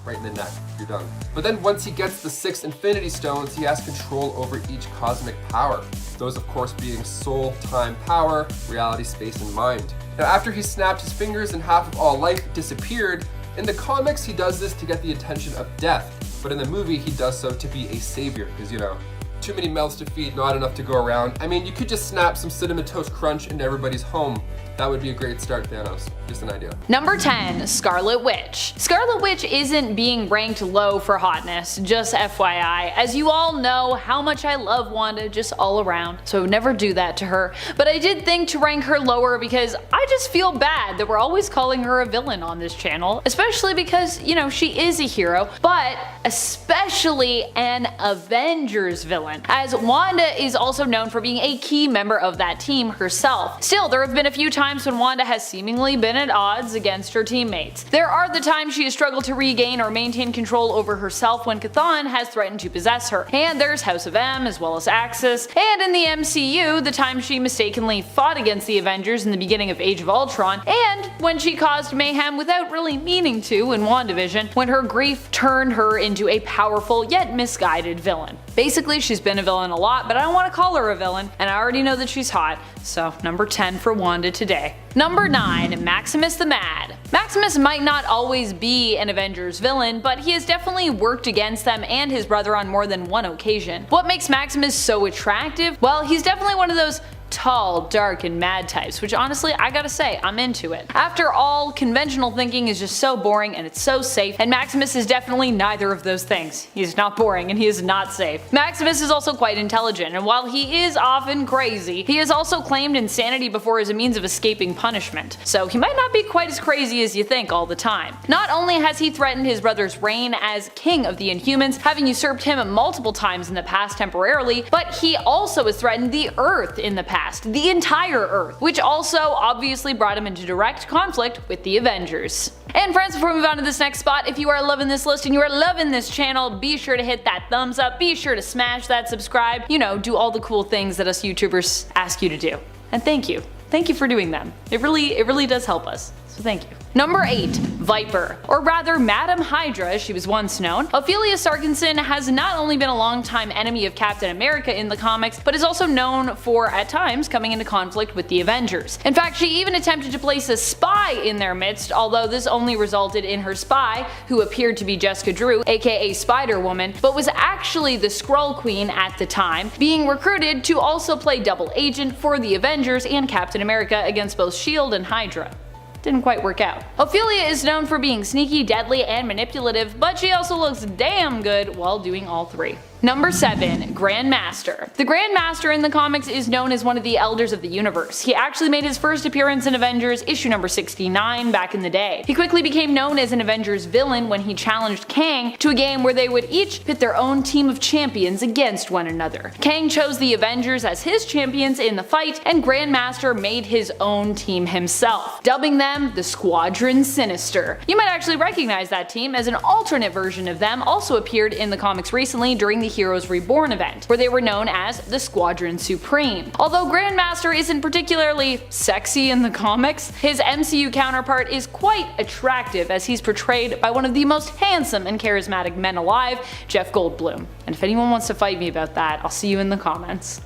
right in the neck, you're done. But then once he gets the 6 Infinity Stones, he has control over each cosmic power. Those of course being soul, time, power, reality, space, and mind. Now after he snapped his fingers and half of all life disappeared, in the comics he does this to get the attention of Death. But in the movie he does so to be a savior, because you know, too many mouths to feed, not enough to go around. I mean, you could just snap some Cinnamon Toast Crunch into everybody's home. That would be a great start, Thanos. Just an idea. Number 10, Scarlet Witch. Scarlet Witch isn't being ranked low for hotness, just FYI, as you all know how much I love Wanda just all around, so I would never do that to her. But I did think to rank her lower because I just feel bad that we're always calling her a villain on this channel, especially because, you know, she is a hero, but especially an Avengers villain, as Wanda is also known for being a key member of that team herself. Still, there have been a few times when Wanda has seemingly been at odds against her teammates. There are the times she has struggled to regain or maintain control over herself when Chthon has threatened to possess her, and there's House of M as well as Axis, and in the MCU, the time she mistakenly fought against the Avengers in the beginning of Age of Ultron, and when she caused mayhem without really meaning to in WandaVision, when her grief turned her into a powerful yet misguided villain. Basically, she's been a villain a lot, but I don't want to call her a villain, and I already know that she's hot, so number 10 for Wanda today. Number 9, Maximus the Mad. Maximus might not always be an Avengers villain, but he has definitely worked against them and his brother on more than one occasion. What makes Maximus so attractive? Well, he's definitely one of those tall, dark, and mad types, which honestly, I gotta say, I'm into it. After all, conventional thinking is just so boring and it's so safe, and Maximus is definitely neither of those things. He's not boring and he is not safe. Maximus is also quite intelligent, and while he is often crazy, he has also claimed insanity before as a means of escaping punishment. So he might not be quite as crazy as you think all the time. Not only has he threatened his brother's reign as king of the Inhumans, having usurped him multiple times in the past temporarily, but he also has threatened the Earth in the past, the entire Earth, which also obviously brought him into direct conflict with the Avengers. And friends, before we move on to this next spot, if you are loving this list and you are loving this channel, be sure to hit that thumbs up, be sure to smash that subscribe, you know, do all the cool things that us YouTubers ask you to do. And thank you. Thank you for doing them. It really does help us. So thank you. Number 8. Viper, or rather Madam Hydra as she was once known. Ophelia Sarkinson has not only been a longtime enemy of Captain America in the comics, but is also known for, at times, coming into conflict with the Avengers. In fact, she even attempted to place a spy in their midst, although this only resulted in her spy, who appeared to be Jessica Drew, aka Spider-Woman, but was actually the Skrull Queen at the time, being recruited to also play double agent for the Avengers and Captain America against both S.H.I.E.L.D. and Hydra. Didn't quite work out. Ophelia is known for being sneaky, deadly, and manipulative, but she also looks damn good while doing all three. Number 7. Grandmaster. The Grandmaster in the comics is known as one of the Elders of the Universe. He actually made his first appearance in Avengers issue number 69 back in the day. He quickly became known as an Avengers villain when he challenged Kang to a game where they would each pit their own team of champions against one another. Kang chose the Avengers as his champions in the fight, and Grandmaster made his own team himself, dubbing them the Squadron Sinister. You might actually recognize that team, as an alternate version of them also appeared in the comics recently during the Heroes Reborn event, where they were known as the Squadron Supreme. Although Grandmaster isn't particularly sexy in the comics, his MCU counterpart is quite attractive, as he's portrayed by one of the most handsome and charismatic men alive, Jeff Goldblum. And if anyone wants to fight me about that, I'll see you in the comments.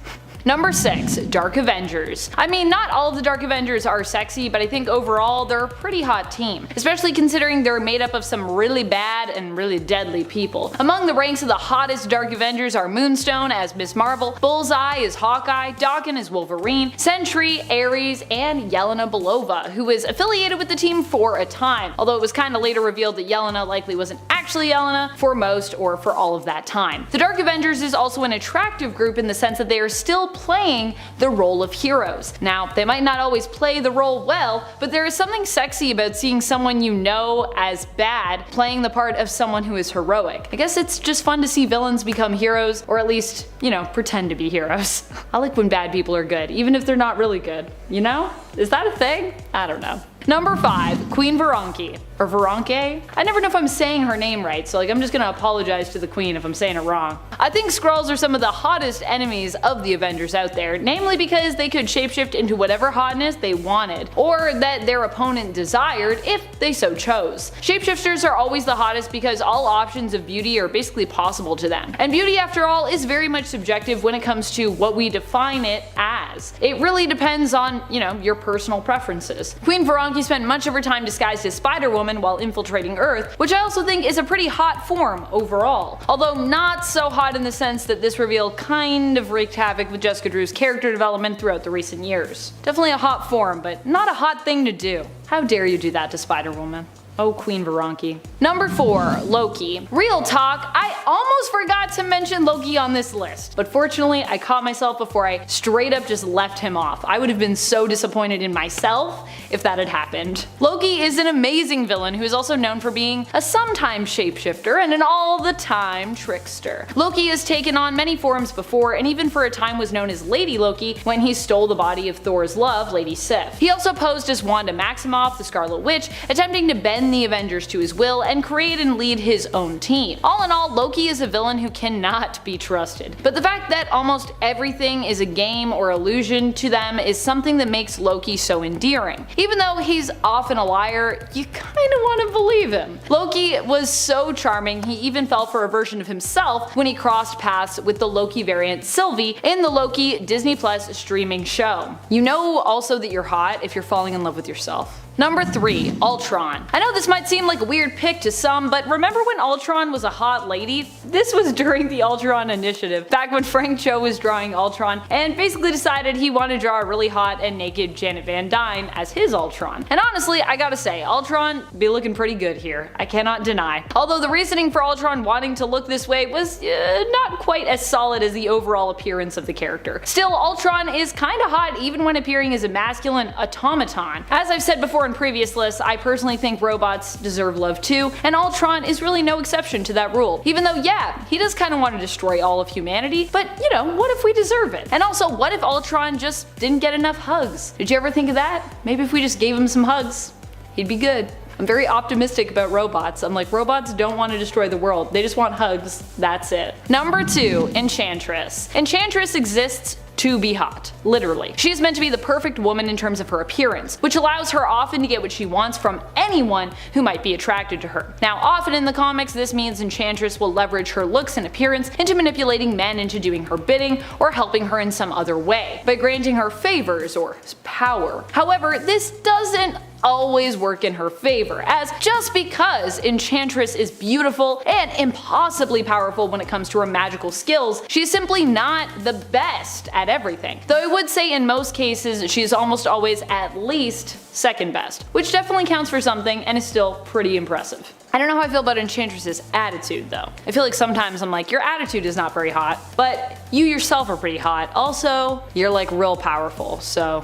Number 6. Dark Avengers. I mean, not all of the Dark Avengers are sexy, but I think overall they're a pretty hot team, especially considering they're made up of some really bad and really deadly people. Among the ranks of the hottest Dark Avengers are Moonstone as Miss Marvel, Bullseye as Hawkeye, Daken as Wolverine, Sentry, Ares, and Yelena Belova, who was affiliated with the team for a time, although it was kinda later revealed that Yelena likely wasn't actually Yelena for most or for all of that time. The Dark Avengers is also an attractive group in the sense that they are still playing the role of heroes. Now, they might not always play the role well, but there is something sexy about seeing someone you know as bad playing the part of someone who is heroic. I guess it's just fun to see villains become heroes, or at least, you know, pretend to be heroes. I like when bad people are good, even if they're not really good. You know? Is that a thing? I don't know. Number 5. Queen Varangi. Or Varangi? I never know if I'm saying her name right, so I'm just gonna apologize to the queen if I'm saying it wrong. I think Skrulls are some of the hottest enemies of the Avengers out there, namely because they could shapeshift into whatever hotness they wanted, or that their opponent desired if they so chose. Shapeshifters are always the hottest because all options of beauty are basically possible to them. And beauty, after all, is very much subjective when it comes to what we define it as. It really depends on, you know, your personal preferences. Queen Varangi spent much of her time disguised as Spider-Woman while infiltrating Earth, which I also think is a pretty hot form overall. Although not so hot in the sense that this reveal kind of wreaked havoc with Jessica Drew's character development throughout the recent years. Definitely a hot form, but not a hot thing to do. How dare you do that to Spider-Woman? Oh, Queen Varangi. Number 4. Loki. Real talk, I almost forgot to mention Loki on this list, but fortunately I caught myself before I straight up just left him off. I would have been so disappointed in myself if that had happened. Loki is an amazing villain who is also known for being a sometime shapeshifter and an all-the-time trickster. Loki has taken on many forms before, and even for a time was known as Lady Loki when he stole the body of Thor's love, Lady Sif. He also posed as Wanda Maximoff, the Scarlet Witch, attempting to bend the Avengers to his will and create and lead his own team. All in all, Loki is a villain who cannot be trusted. But the fact that almost everything is a game or illusion to them is something that makes Loki so endearing. Even though he's often a liar, you kinda wanna believe him. Loki was so charming, he even fell for a version of himself when he crossed paths with the Loki variant Sylvie in the Loki Disney Plus streaming show. You know also that you're hot if you're falling in love with yourself. Number 3. Ultron. I know this might seem like a weird pick to some, but remember when Ultron was a hot lady? This was during the Ultron Initiative, back when Frank Cho was drawing Ultron and basically decided he wanted to draw a really hot and naked Janet Van Dyne as his Ultron. And honestly, I gotta say, Ultron be looking pretty good here. I cannot deny. Although the reasoning for Ultron wanting to look this way was not quite as solid as the overall appearance of the character. Still, Ultron is kinda hot even when appearing as a masculine automaton. As I've said before in previous lists, I personally think robots deserve love too, and Ultron is really no exception to that rule. Even though, yeah, he does kind of want to destroy all of humanity, but you know, what if we deserve it? And also, what if Ultron just didn't get enough hugs? Did you ever think of that? Maybe if we just gave him some hugs, he'd be good. I'm very optimistic about robots. I'm like, robots don't want to destroy the world. They just want hugs. That's it. Number 2. Enchantress. Enchantress exists to be hot, literally. She is meant to be the perfect woman in terms of her appearance, which allows her often to get what she wants from anyone who might be attracted to her. Now, often in the comics, this means Enchantress will leverage her looks and appearance into manipulating men into doing her bidding or helping her in some other way, by granting her favors or power. However, this doesn't always work in her favor, as just because Enchantress is beautiful and impossibly powerful when it comes to her magical skills, she's simply not the best at everything. Though I would say in most cases she's almost always at least second best, which definitely counts for something and is still pretty impressive. I don't know how I feel about Enchantress's attitude though. I feel like sometimes I'm like, your attitude is not very hot, but you yourself are pretty hot. Also, you're like real powerful, so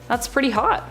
that's pretty hot.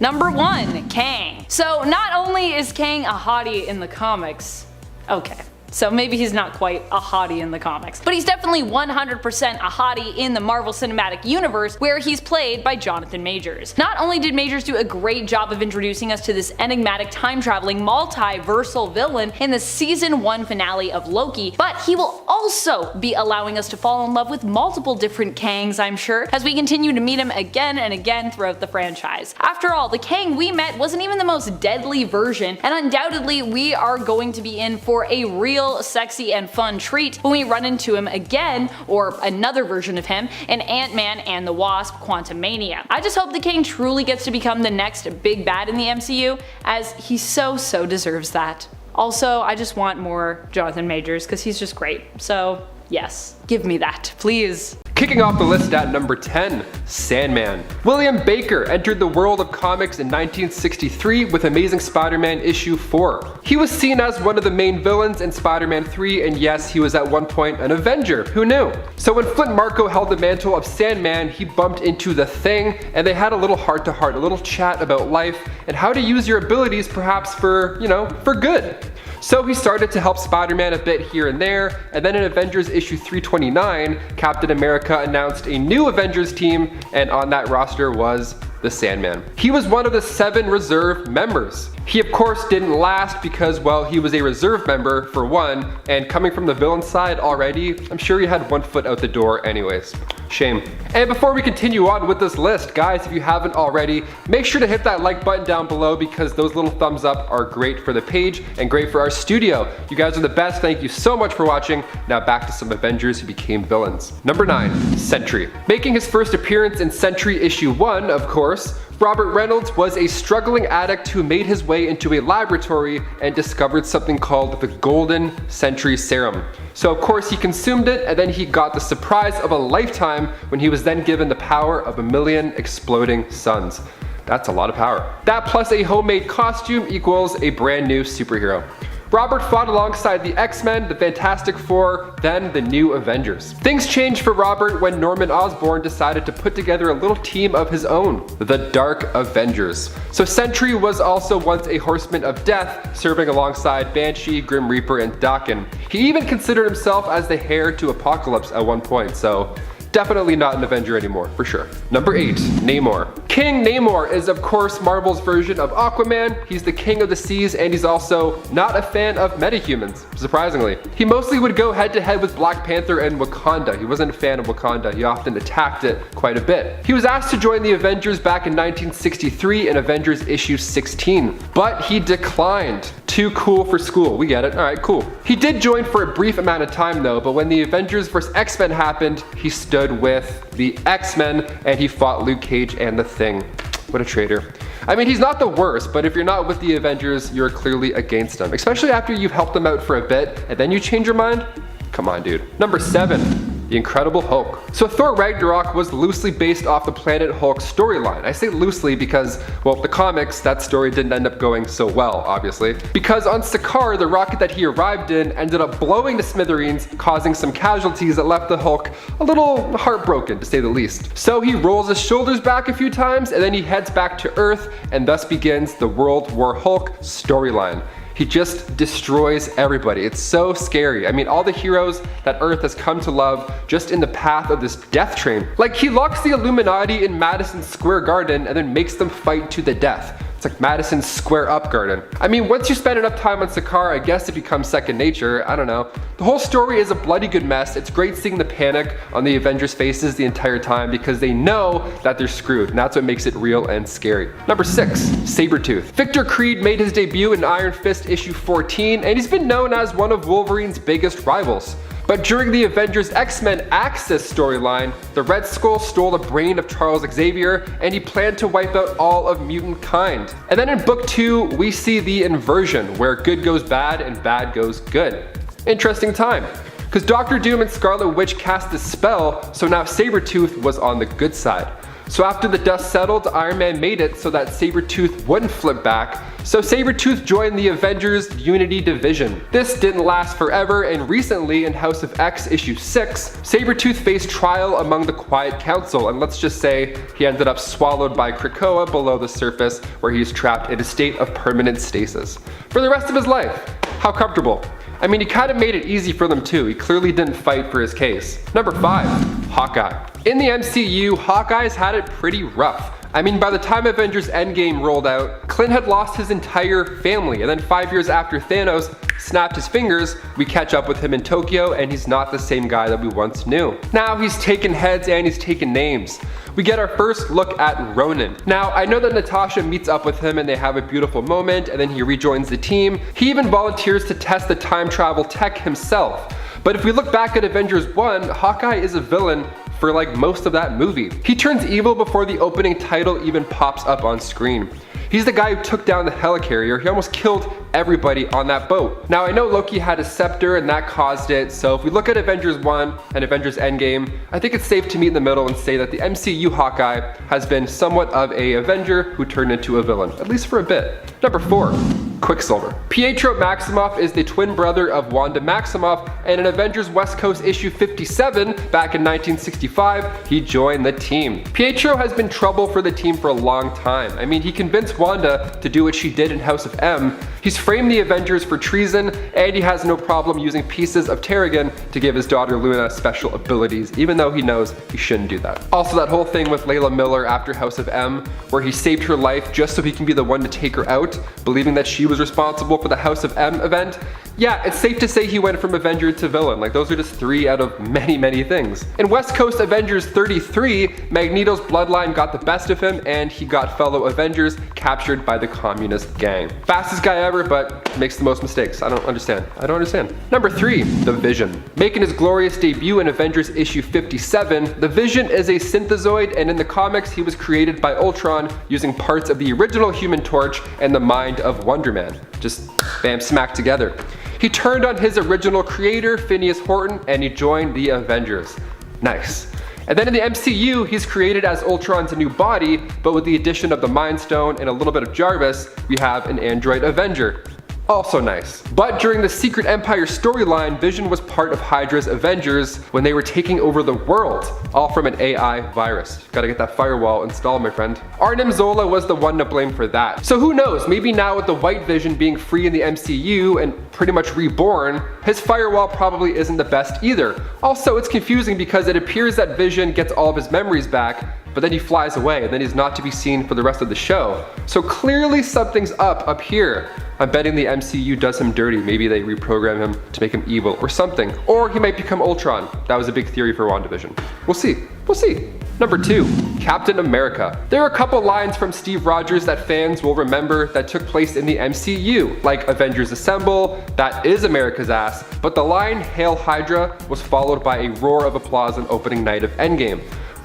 Number 1. Kang. So not only is Kang a hottie in the comics, okay, so maybe he's not quite a hottie in the comics, but he's definitely 100% a hottie in the Marvel Cinematic Universe, where he's played by Jonathan Majors. Not only did Majors do a great job of introducing us to this enigmatic time-traveling multiversal villain in the season 1 finale of Loki, but he will also be allowing us to fall in love with multiple different Kangs, I'm sure, as we continue to meet him again and again throughout the franchise. After all, the Kang we met wasn't even the most deadly version, and undoubtedly we are going to be in for a real sexy and fun treat when we run into him again, or another version of him, in Ant-Man and the Wasp: Quantumania. I just hope the King truly gets to become the next big bad in the MCU, as he so deserves that. Also, I just want more Jonathan Majors because he's just great. So yes, give me that, please. Kicking off the list at number 10, Sandman. William Baker entered the world of comics in 1963 with Amazing Spider-Man issue 4. He was seen as one of the main villains in Spider-Man 3, and yes, he was at one point an Avenger. Who knew? So when Flint Marko held the mantle of Sandman, he bumped into the Thing, and they had a little heart-to-heart, a little chat about life and how to use your abilities perhaps for, for good. So he started to help Spider-Man a bit here and there, and then in Avengers issue 329, Captain America announced a new Avengers team, and on that roster was the Sandman. He was one of the 7 reserve members. He of course didn't last because, well, he was a reserve member for one, and coming from the villain side already, I'm sure he had one foot out the door anyways. Shame. And before we continue on with this list, guys, if you haven't already, make sure to hit that like button down below because those little thumbs up are great for the page and great for our studio. You guys are the best. Thank you so much for watching. Now back to some Avengers who became villains. Number 9, Sentry. Making his first appearance in Sentry issue 1, of course, Robert Reynolds was a struggling addict who made his way into a laboratory and discovered something called the Golden Sentry Serum. So of course he consumed it, and then he got the surprise of a lifetime when he was then given the power of 1,000,000 exploding suns. That's a lot of power. That plus a homemade costume equals a brand new superhero. Robert fought alongside the X-Men, the Fantastic Four, then the New Avengers. Things changed for Robert when Norman Osborn decided to put together a little team of his own, the Dark Avengers. So Sentry was also once a Horseman of Death, serving alongside Banshee, Grim Reaper, and Daken. He even considered himself as the heir to Apocalypse at one point, so definitely not an Avenger anymore, for sure. Number 8, Namor. King Namor is of course Marvel's version of Aquaman. He's the king of the seas, and he's also not a fan of metahumans, surprisingly. He mostly would go head to head with Black Panther and Wakanda. He wasn't a fan of Wakanda. He often attacked it quite a bit. He was asked to join the Avengers back in 1963 in Avengers issue 16, but he declined. Too cool for school. We get it. Alright, cool. He did join for a brief amount of time though, but when the Avengers vs. X-Men happened, he stood with the X-Men and he fought Luke Cage and the Thing. What a traitor. I mean, he's not the worst, but if you're not with the Avengers, you're clearly against him, especially after you've helped them out for a bit and then you change your mind. Come on, dude. Number 7, the Incredible Hulk. So Thor Ragnarok was loosely based off the Planet Hulk storyline. I say loosely because, well, the comics, that story didn't end up going so well, obviously. Because on Sakaar, the rocket that he arrived in ended up blowing to smithereens, causing some casualties that left the Hulk a little heartbroken, to say the least. So he rolls his shoulders back a few times, and then he heads back to Earth, and thus begins the World War Hulk storyline. He just destroys everybody. It's so scary. I mean, all the heroes that Earth has come to love just in the path of this death train. Like, he locks the Illuminati in Madison Square Garden and then makes them fight to the death. It's like Madison Square Up Garden. I mean, once you spend enough time on Sakaar, I guess it becomes second nature. I don't know. The whole story is a bloody good mess. It's great seeing the panic on the Avengers' faces the entire time because they know that they're screwed, and that's what makes it real and scary. Number 6, Saber Tooth. Victor Creed made his debut in Iron Fist issue 14, and he's been known as one of Wolverine's biggest rivals. But during the Avengers X-Men Axis storyline, the Red Skull stole the brain of Charles Xavier, and he planned to wipe out all of mutant kind. And then in book 2, we see the inversion, where good goes bad and bad goes good. Interesting time, because Doctor Doom and Scarlet Witch cast a spell, so now Saber Tooth was on the good side. So after the dust settled, Iron Man made it so that Saber Tooth wouldn't flip back, so Saber Tooth joined the Avengers Unity Division. This didn't last forever, and recently in House of X issue 6, Saber Tooth faced trial among the Quiet Council, and let's just say he ended up swallowed by Krakoa below the surface, where he's trapped in a state of permanent stasis for the rest of his life. How comfortable. I mean, he kind of made it easy for them too. He clearly didn't fight for his case. Number 5, Hawkeye. In the MCU, Hawkeye's had it pretty rough. I mean, by the time Avengers Endgame rolled out, Clint had lost his entire family, and then 5 years after Thanos snapped his fingers, we catch up with him in Tokyo, and he's not the same guy that we once knew. Now he's taken heads and he's taken names. We get our first look at Ronan. Now, I know that Natasha meets up with him and they have a beautiful moment, and then he rejoins the team. He even volunteers to test the time travel tech himself. But if we look back at Avengers 1, Hawkeye is a villain for like most of that movie. He turns evil before the opening title even pops up on screen. He's the guy who took down the helicarrier. He almost killed everybody on that boat. Now, I know Loki had a scepter and that caused it, so if we look at Avengers 1 and Avengers Endgame, I think it's safe to meet in the middle and say that the MCU Hawkeye has been somewhat of a Avenger who turned into a villain, at least for a bit. Number 4, Quicksilver. Pietro Maximoff is the twin brother of Wanda Maximoff, and in Avengers West Coast issue 57, back in 1965, he joined the team. Pietro has been trouble for the team for a long time. I mean, he convinced Wanda to do what she did in House of M. He's framed the Avengers for treason, and he has no problem using pieces of Terrigen to give his daughter Luna special abilities, even though he knows he shouldn't do that. Also, that whole thing with Layla Miller after House of M, where he saved her life just so he can be the one to take her out, believing that she was responsible for the House of M event. Yeah, it's safe to say he went from Avenger to villain. Like, those are just 3 out of many, many things. In West Coast Avengers 33, Magneto's bloodline got the best of him, and he got fellow Avengers captured by the communist gang. Fastest guy ever, but makes the most mistakes. I don't understand. Number 3, the Vision. Making his glorious debut in Avengers issue 57, the Vision is a synthezoid, and in the comics, he was created by Ultron using parts of the original Human Torch and the mind of Wonder Man. Just bam, smack together. He turned on his original creator, Phineas Horton, and he joined the Avengers. Nice. And then in the MCU, he's created as Ultron's new body, but with the addition of the Mind Stone and a little bit of Jarvis, we have an android Avenger. Also nice. But during the Secret Empire storyline, Vision was part of Hydra's Avengers when they were taking over the world, all from an AI virus. Gotta get that firewall installed, my friend. Arnim Zola was the one to blame for that. So who knows, maybe now with the White Vision being free in the MCU and pretty much reborn, his firewall probably isn't the best either. Also, it's confusing because it appears that Vision gets all of his memories back, but then he flies away and then he's not to be seen for the rest of the show. So clearly something's up here. I'm betting the MCU does him dirty. Maybe they reprogram him to make him evil or something. Or he might become Ultron. That was a big theory for WandaVision. We'll see. Number 2, Captain America. There are a couple lines from Steve Rogers that fans will remember that took place in the MCU, like Avengers Assemble, that is America's ass, but the line Hail Hydra was followed by a roar of applause on opening night of Endgame.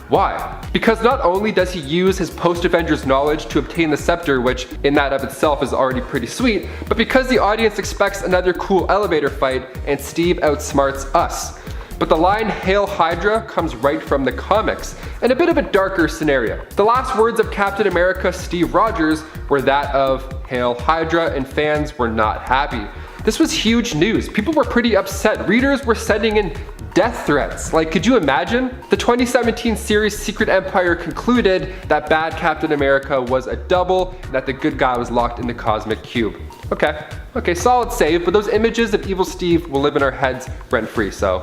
Why? Because not only does he use his post-Avengers knowledge to obtain the scepter, which in that of itself is already pretty sweet, but because the audience expects another cool elevator fight and Steve outsmarts us. But the line "Hail Hydra" comes right from the comics, in a bit of a darker scenario. The last words of Captain America Steve Rogers were that of "Hail Hydra," and fans were not happy. This was huge news. People were pretty upset. Readers were sending in death threats. Like, could you imagine? The 2017 series Secret Empire concluded that bad Captain America was a double and that the good guy was locked in the cosmic cube. Okay, solid save, but those images of evil Steve will live in our heads rent-free, so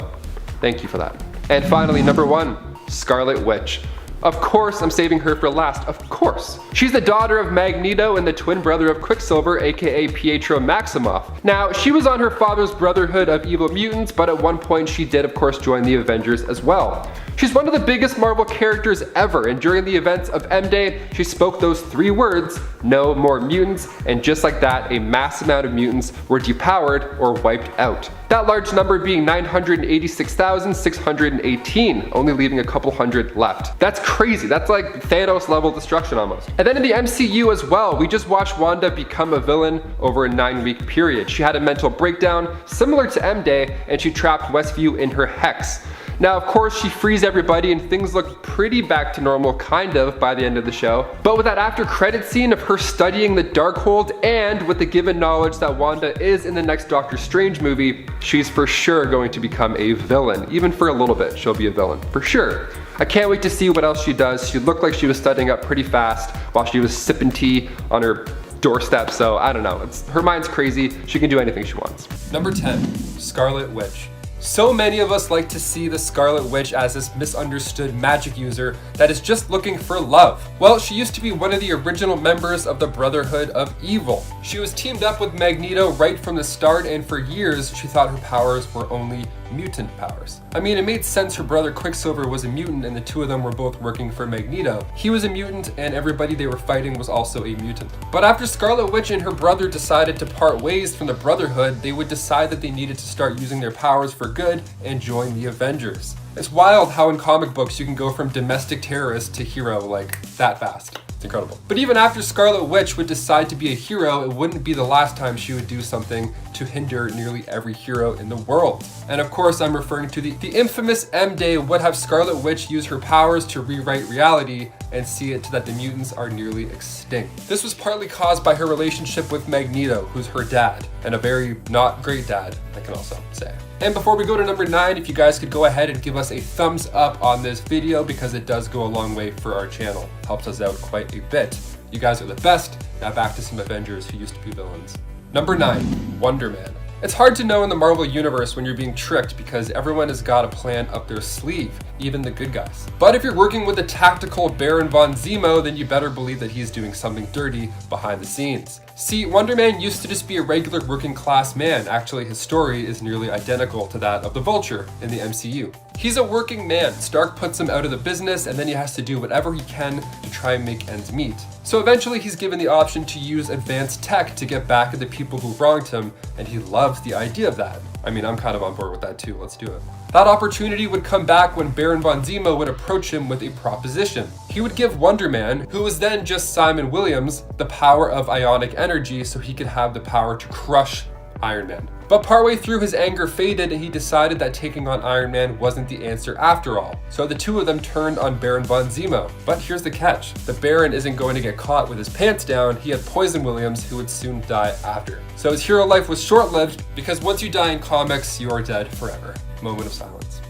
thank you for that. And finally, number 1, Scarlet Witch. Of course, I'm saving her for last, of course. She's the daughter of Magneto and the twin brother of Quicksilver, aka Pietro Maximoff. Now, she was on her father's Brotherhood of Evil Mutants, but at one point she did of course join the Avengers as well. She's one of the biggest Marvel characters ever, and during the events of M-Day, she spoke those 3 words, "No more mutants," and just like that, a mass amount of mutants were depowered or wiped out. That large number being 986,618, only leaving a couple hundred left. That's crazy, that's like Thanos level destruction almost. And then in the MCU as well, we just watched Wanda become a villain over a 9-week period. She had a mental breakdown similar to M-Day, and she trapped Westview in her hex. Now, of course, she frees everybody and things look pretty back to normal, kind of, by the end of the show. But with that after credit scene of her studying the Darkhold, and with the given knowledge that Wanda is in the next Doctor Strange movie, she's for sure going to become a villain. Even for a little bit, she'll be a villain, for sure. I can't wait to see what else she does. She looked like she was studying up pretty fast while she was sipping tea on her doorstep, so I don't know. Her mind's crazy. She can do anything she wants. Number 10, Scarlet Witch. So many of us like to see the Scarlet Witch as this misunderstood magic user that is just looking for love. Well, she used to be one of the original members of the Brotherhood of Evil. She was teamed up with Magneto right from the start, and for years she thought her powers were only mutant powers. I mean, it made sense her brother Quicksilver was a mutant and the two of them were both working for Magneto. He was a mutant and everybody they were fighting was also a mutant. But after Scarlet Witch and her brother decided to part ways from the Brotherhood, they would decide that they needed to start using their powers for good and join the Avengers. It's wild how in comic books you can go from domestic terrorist to hero like that fast. It's incredible. But even after Scarlet Witch would decide to be a hero, it wouldn't be the last time she would do something to hinder nearly every hero in the world. And of course I'm referring to the infamous M-Day would have Scarlet Witch use her powers to rewrite reality and see it to that the mutants are nearly extinct. This was partly caused by her relationship with Magneto, who's her dad, and a very not great dad, I can also say. And before we go to number 9, if you guys could go ahead and give us a thumbs up on this video because it does go a long way for our channel. Helps us out quite a bit. You guys are the best. Now back to some Avengers who used to be villains. Number 9, Wonder Man. It's hard to know in the Marvel Universe when you're being tricked because everyone has got a plan up their sleeve, even the good guys. But if you're working with a tactical Baron von Zemo, then you better believe that he's doing something dirty behind the scenes. See, Wonder Man used to just be a regular working class man. Actually, his story is nearly identical to that of the Vulture in the MCU. He's a working man. Stark puts him out of the business and then he has to do whatever he can to try and make ends meet. So eventually he's given the option to use advanced tech to get back at the people who wronged him, and he loves the idea of that. I mean, I'm kind of on board with that too. Let's do it. That opportunity would come back when Baron von Zemo would approach him with a proposition. He would give Wonder Man, who was then just Simon Williams, the power of ionic energy so he could have the power to crush Iron Man. But partway through his anger faded and he decided that taking on Iron Man wasn't the answer after all. So the two of them turned on Baron von Zemo. But here's the catch. The Baron isn't going to get caught with his pants down. He had Poison Williams who would soon die after. So his hero life was short-lived because once you die in comics, you are dead forever. Moment of silence.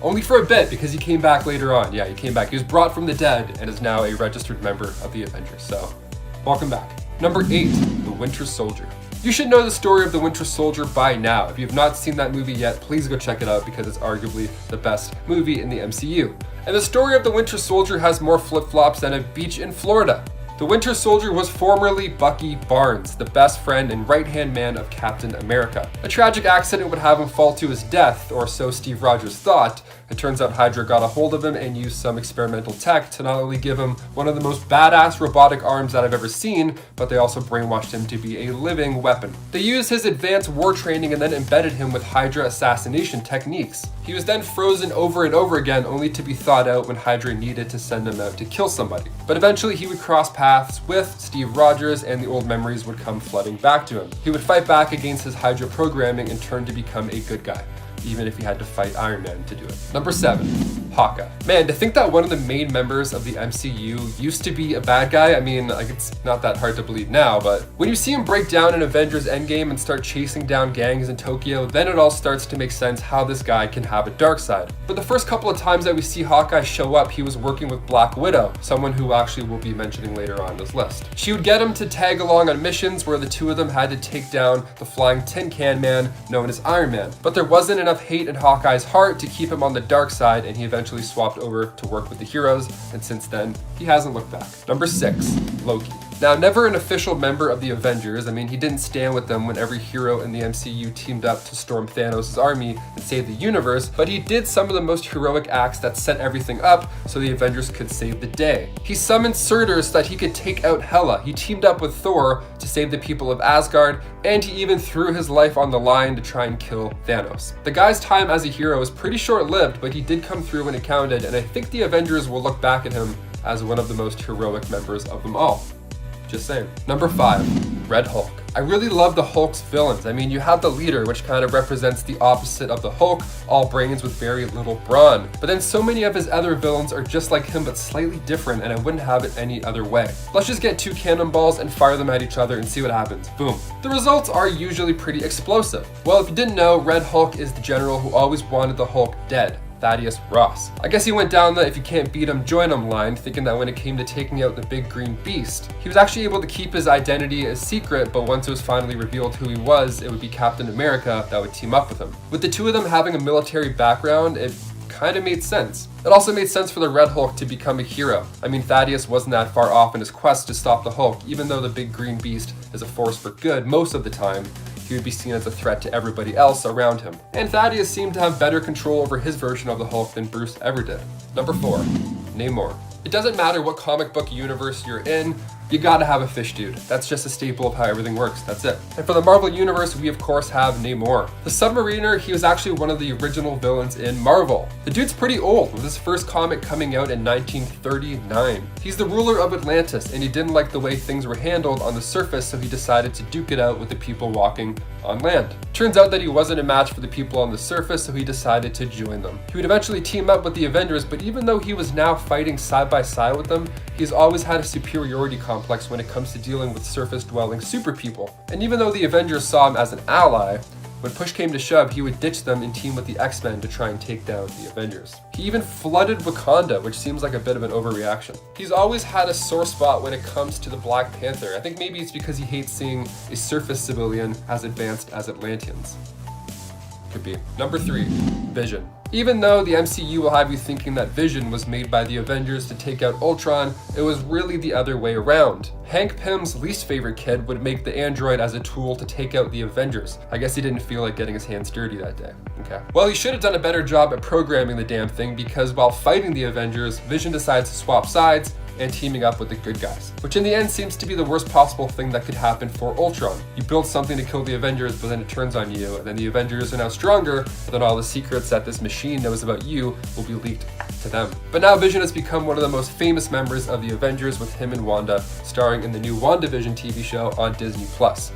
Only for a bit because he came back later on. Yeah, he came back. He was brought from the dead and is now a registered member of the Avengers. So, welcome back. Number 8, The Winter Soldier. You should know the story of the Winter Soldier by now. If you have not seen that movie yet, please go check it out because it's arguably the best movie in the MCU. And the story of the Winter Soldier has more flip-flops than a beach in Florida. The Winter Soldier was formerly Bucky Barnes, the best friend and right-hand man of Captain America. A tragic accident would have him fall to his death, or so Steve Rogers thought, It turns out Hydra got a hold of him and used some experimental tech to not only give him one of the most badass robotic arms that I've ever seen, but they also brainwashed him to be a living weapon. They used his advanced war training and then embedded him with Hydra assassination techniques. He was then frozen over and over again, only to be thawed out when Hydra needed to send him out to kill somebody. But eventually he would cross paths with Steve Rogers and the old memories would come flooding back to him. He would fight back against his Hydra programming and turn to become a good guy, even if he had to fight Iron Man to do it. Number 7, Hawkeye. Man, to think that one of the main members of the MCU used to be a bad guy, I mean, like, it's not that hard to believe now, but when you see him break down in Avengers Endgame and start chasing down gangs in Tokyo, then it all starts to make sense how this guy can have a dark side. But the first couple of times that we see Hawkeye show up, he was working with Black Widow, someone who actually we'll be mentioning later on this list. She would get him to tag along on missions where the two of them had to take down the flying tin can man known as Iron Man. But there wasn't enough hate in Hawkeye's heart to keep him on the dark side, and he eventually swapped over to work with the heroes, and since then, he hasn't looked back. Number 6, Loki. Now, never an official member of the Avengers, I mean, he didn't stand with them when every hero in the MCU teamed up to storm Thanos' army and save the universe, but he did some of the most heroic acts that set everything up so the Avengers could save the day. He summoned Surtur so that he could take out Hela, he teamed up with Thor to save the people of Asgard, and he even threw his life on the line to try and kill Thanos. The guy's time as a hero is pretty short-lived, but he did come through when it counted, and I think the Avengers will look back at him as one of the most heroic members of them all. Just saying. Number 5, Red Hulk. I really love the Hulk's villains. I mean, you have the leader, which kind of represents the opposite of the Hulk, all brains with very little brawn. But then so many of his other villains are just like him, but slightly different, and I wouldn't have it any other way. Let's just get 2 cannonballs and fire them at each other and see what happens. Boom. The results are usually pretty explosive. Well, if you didn't know, Red Hulk is the general who always wanted the Hulk dead. Thaddeus Ross. I guess he went down the if you can't beat him, join him line, thinking that when it came to taking out the big green beast, he was actually able to keep his identity a secret, but once it was finally revealed who he was, it would be Captain America that would team up with him. With the two of them having a military background, it kind of made sense. It also made sense for the Red Hulk to become a hero. I mean, Thaddeus wasn't that far off in his quest to stop the Hulk, even though the big green beast is a force for good most of the time. He would be seen as a threat to everybody else around him. And Thaddeus seemed to have better control over his version of the Hulk than Bruce ever did. Number 4, Namor. It doesn't matter what comic book universe you're in, you gotta have a fish dude. That's just a staple of how everything works, that's it. And for the Marvel Universe, we of course have Namor. The Submariner, he was actually one of the original villains in Marvel. The dude's pretty old, with his first comic coming out in 1939. He's the ruler of Atlantis, and he didn't like the way things were handled on the surface, so he decided to duke it out with the people walking on land. Turns out that he wasn't a match for the people on the surface, so he decided to join them. He would eventually team up with the Avengers, but even though he was now fighting side by side with them, he's always had a superiority complex when it comes to dealing with surface-dwelling super people. And even though the Avengers saw him as an ally, when push came to shove, he would ditch them and team with the X-Men to try and take down the Avengers. He even flooded Wakanda, which seems like a bit of an overreaction. He's always had a sore spot when it comes to the Black Panther. I think maybe it's because he hates seeing a surface civilian as advanced as Atlanteans. Could be. Number 3, Vision. Even though the MCU will have you thinking that Vision was made by the Avengers to take out Ultron, it was really the other way around. Hank Pym's least favorite kid would make the android as a tool to take out the Avengers. I guess he didn't feel like getting his hands dirty that day. Okay. Well, he should have done a better job at programming the damn thing, because while fighting the Avengers, Vision decides to swap sides and teaming up with the good guys, which in the end seems to be the worst possible thing that could happen for Ultron. You build something to kill the Avengers, but then it turns on you, and then the Avengers are now stronger, but then all the secrets that this machine knows about you will be leaked to them. But now Vision has become one of the most famous members of the Avengers, with him and Wanda starring in the new WandaVision TV show on Disney+.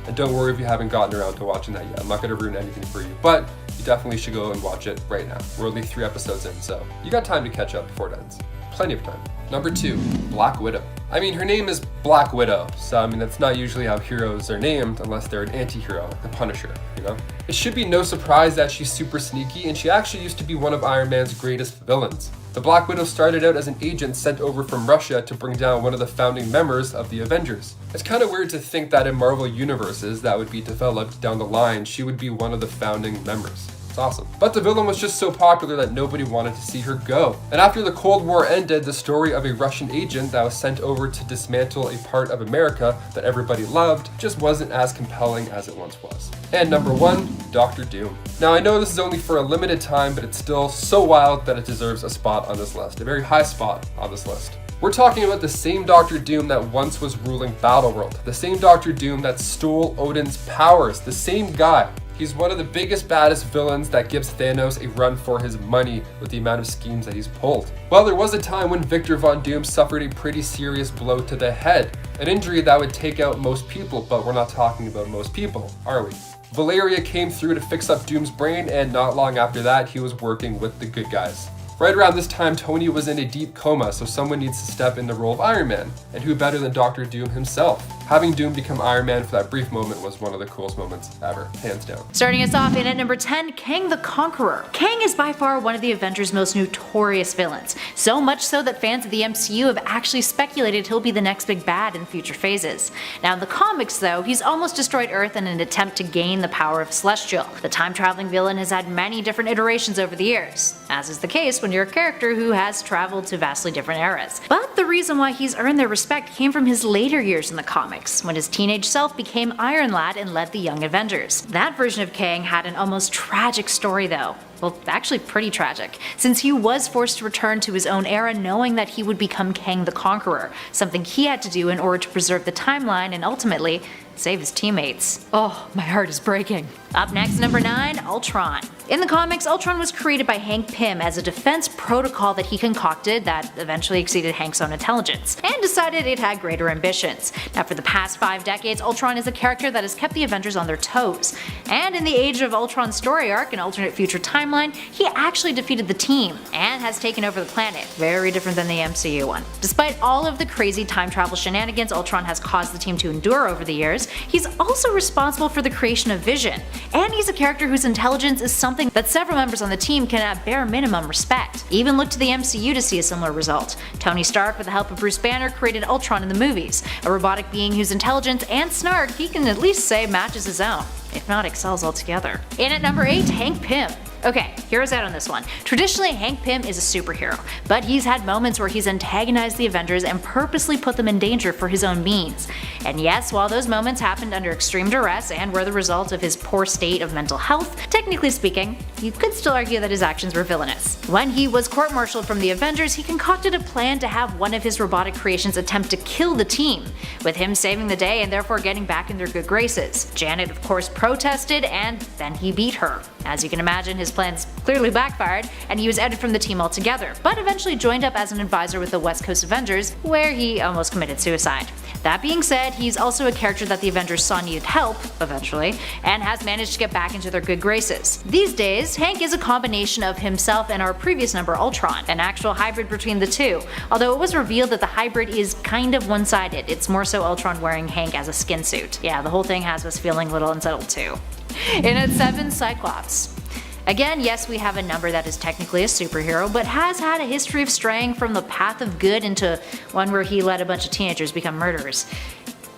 And don't worry if you haven't gotten around to watching that yet. I'm not going to ruin anything for you, but you definitely should go and watch it right now. We're only 3 episodes in, so you got time to catch up before it ends. Plenty of time. Number 2, Black Widow. I mean, her name is Black Widow, so I mean, that's not usually how heroes are named unless they're an anti-hero, like the Punisher, you know? It should be no surprise that she's super sneaky, and she actually used to be one of Iron Man's greatest villains. The Black Widow started out as an agent sent over from Russia to bring down one of the founding members of the Avengers. It's kind of weird to think that in Marvel universes that would be developed down the line, she would be one of the founding members. It's awesome. But the villain was just so popular that nobody wanted to see her go. And after the Cold War ended, the story of a Russian agent that was sent over to dismantle a part of America that everybody loved just wasn't as compelling as it once was. And number 1, Doctor Doom. Now I know this is only for a limited time, but it's still so wild that it deserves a spot on this list, a very high spot on this list. We're talking about the same Doctor Doom that once was ruling Battleworld, the same Doctor Doom that stole Odin's powers, the same guy. He's one of the biggest, baddest villains that gives Thanos a run for his money with the amount of schemes that he's pulled. Well, there was a time when Victor Von Doom suffered a pretty serious blow to the head, an injury that would take out most people, but we're not talking about most people, are we? Valeria came through to fix up Doom's brain, and not long after that, he was working with the good guys. Right around this time, Tony was in a deep coma, so someone needs to step in the role of Iron Man. And who better than Doctor Doom himself? Having Doom become Iron Man for that brief moment was one of the coolest moments ever, hands down. Starting us off in at number 10, Kang the Conqueror. Kang is by far one of the Avengers' most notorious villains, so much so that fans of the MCU have actually speculated he'll be the next big bad in future phases. Now in the comics though, he's almost destroyed Earth in an attempt to gain the power of Celestial. The time-traveling villain has had many different iterations over the years, as is the case when you're a character who has traveled to vastly different eras. But the reason why he's earned their respect came from his later years in the comics, when his teenage self became Iron Lad and led the Young Avengers. That version of Kang had an almost tragic story though. Well, actually pretty tragic, since he was forced to return to his own era knowing that he would become Kang the Conqueror, something he had to do in order to preserve the timeline and ultimately save his teammates. Oh, my heart is breaking. Up next, number 9, Ultron. In the comics, Ultron was created by Hank Pym as a defense protocol that he concocted that eventually exceeded Hank's own intelligence, and decided it had greater ambitions. Now for the past 5 decades, Ultron is a character that has kept the Avengers on their toes, and in the Age of Ultron story arc and alternate future timeline, he actually defeated the team, and has taken over the planet, very different than the MCU one. Despite all of the crazy time travel shenanigans Ultron has caused the team to endure over the years, he's also responsible for the creation of Vision, and he's a character whose intelligence is something that several members on the team can at bare minimum respect. Even look to the MCU to see a similar result. Tony Stark, with the help of Bruce Banner, created Ultron in the movies, a robotic being whose intelligence and snark he can at least say matches his own, if not excels altogether. In at number 8, Hank Pym. Okay, hear us out on this one. Traditionally, Hank Pym is a superhero, but he's had moments where he's antagonized the Avengers and purposely put them in danger for his own means. And yes, while those moments happened under extreme duress and were the result of his poor state of mental health, technically speaking, you could still argue that his actions were villainous. When he was court-martialed from the Avengers, he concocted a plan to have one of his robotic creations attempt to kill the team, with him saving the day and therefore getting back in their good graces. Janet of course protested, and then he beat her. As you can imagine, his plans clearly backfired, and he was outed from the team altogether, but eventually joined up as an advisor with the West Coast Avengers, where he almost committed suicide. That being said, he's also a character that the Avengers saw needed help, eventually, and has managed to get back into their good graces. These days, Hank is a combination of himself and our previous number Ultron, an actual hybrid between the two, although it was revealed that the hybrid is kind of one-sided. It's more so Ultron wearing Hank as a skin suit. Yeah, the whole thing has us feeling a little unsettled too. In at 7, Cyclops. Again, yes, we have a number that is technically a superhero, but has had a history of straying from the path of good into one where he let a bunch of teenagers become murderers.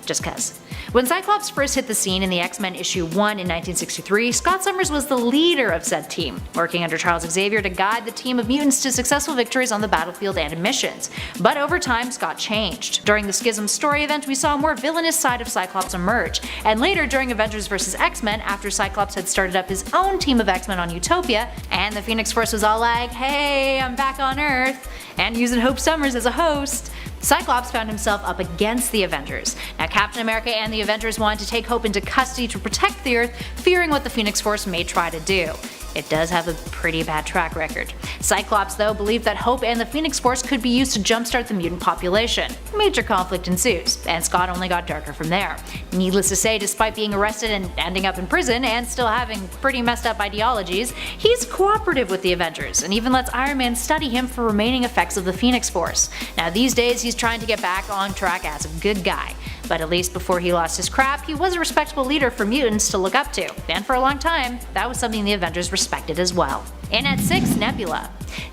Just cuz. When Cyclops first hit the scene in the X-Men issue 1 in 1963, Scott Summers was the leader of said team, working under Charles Xavier to guide the team of mutants to successful victories on the battlefield and in missions. But over time, Scott changed. During the Schism story event, we saw a more villainous side of Cyclops emerge, and later during Avengers vs. X-Men, after Cyclops had started up his own team of X-Men on Utopia, and the Phoenix Force was all like, hey, I'm back on Earth, and using Hope Summers as a host, Cyclops found himself up against the Avengers. Now Captain America and the Avengers wanted to take Hope into custody to protect the Earth, fearing what the Phoenix Force may try to do. It does have a pretty bad track record. Cyclops, though, believed that Hope and the Phoenix Force could be used to jumpstart the mutant population. Major conflict ensues, and Scott only got darker from there. Needless to say, despite being arrested and ending up in prison and still having pretty messed up ideologies, he's cooperative with the Avengers, and even lets Iron Man study him for remaining effects of the Phoenix Force. Now these days he's trying to get back on track as a good guy. But at least before he lost his crap, he was a respectable leader for mutants to look up to, and for a long time, that was something the Avengers respected. respected as well. And at 6, Nebula.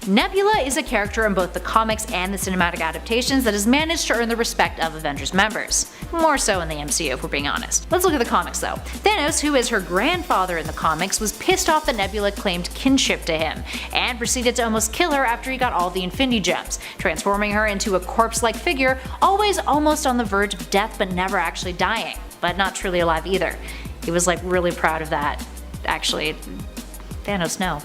Nebula is a character in both the comics and the cinematic adaptations that has managed to earn the respect of Avengers members. More so in the MCU if we're being honest. Let's look at the comics though. Thanos, who is her grandfather in the comics, was pissed off that Nebula claimed kinship to him, and proceeded to almost kill her after he got all the Infinity Gems, transforming her into a corpse-like figure, always almost on the verge of death but never actually dying, but not truly alive either. He was like really proud of that. Actually, Thanos, no.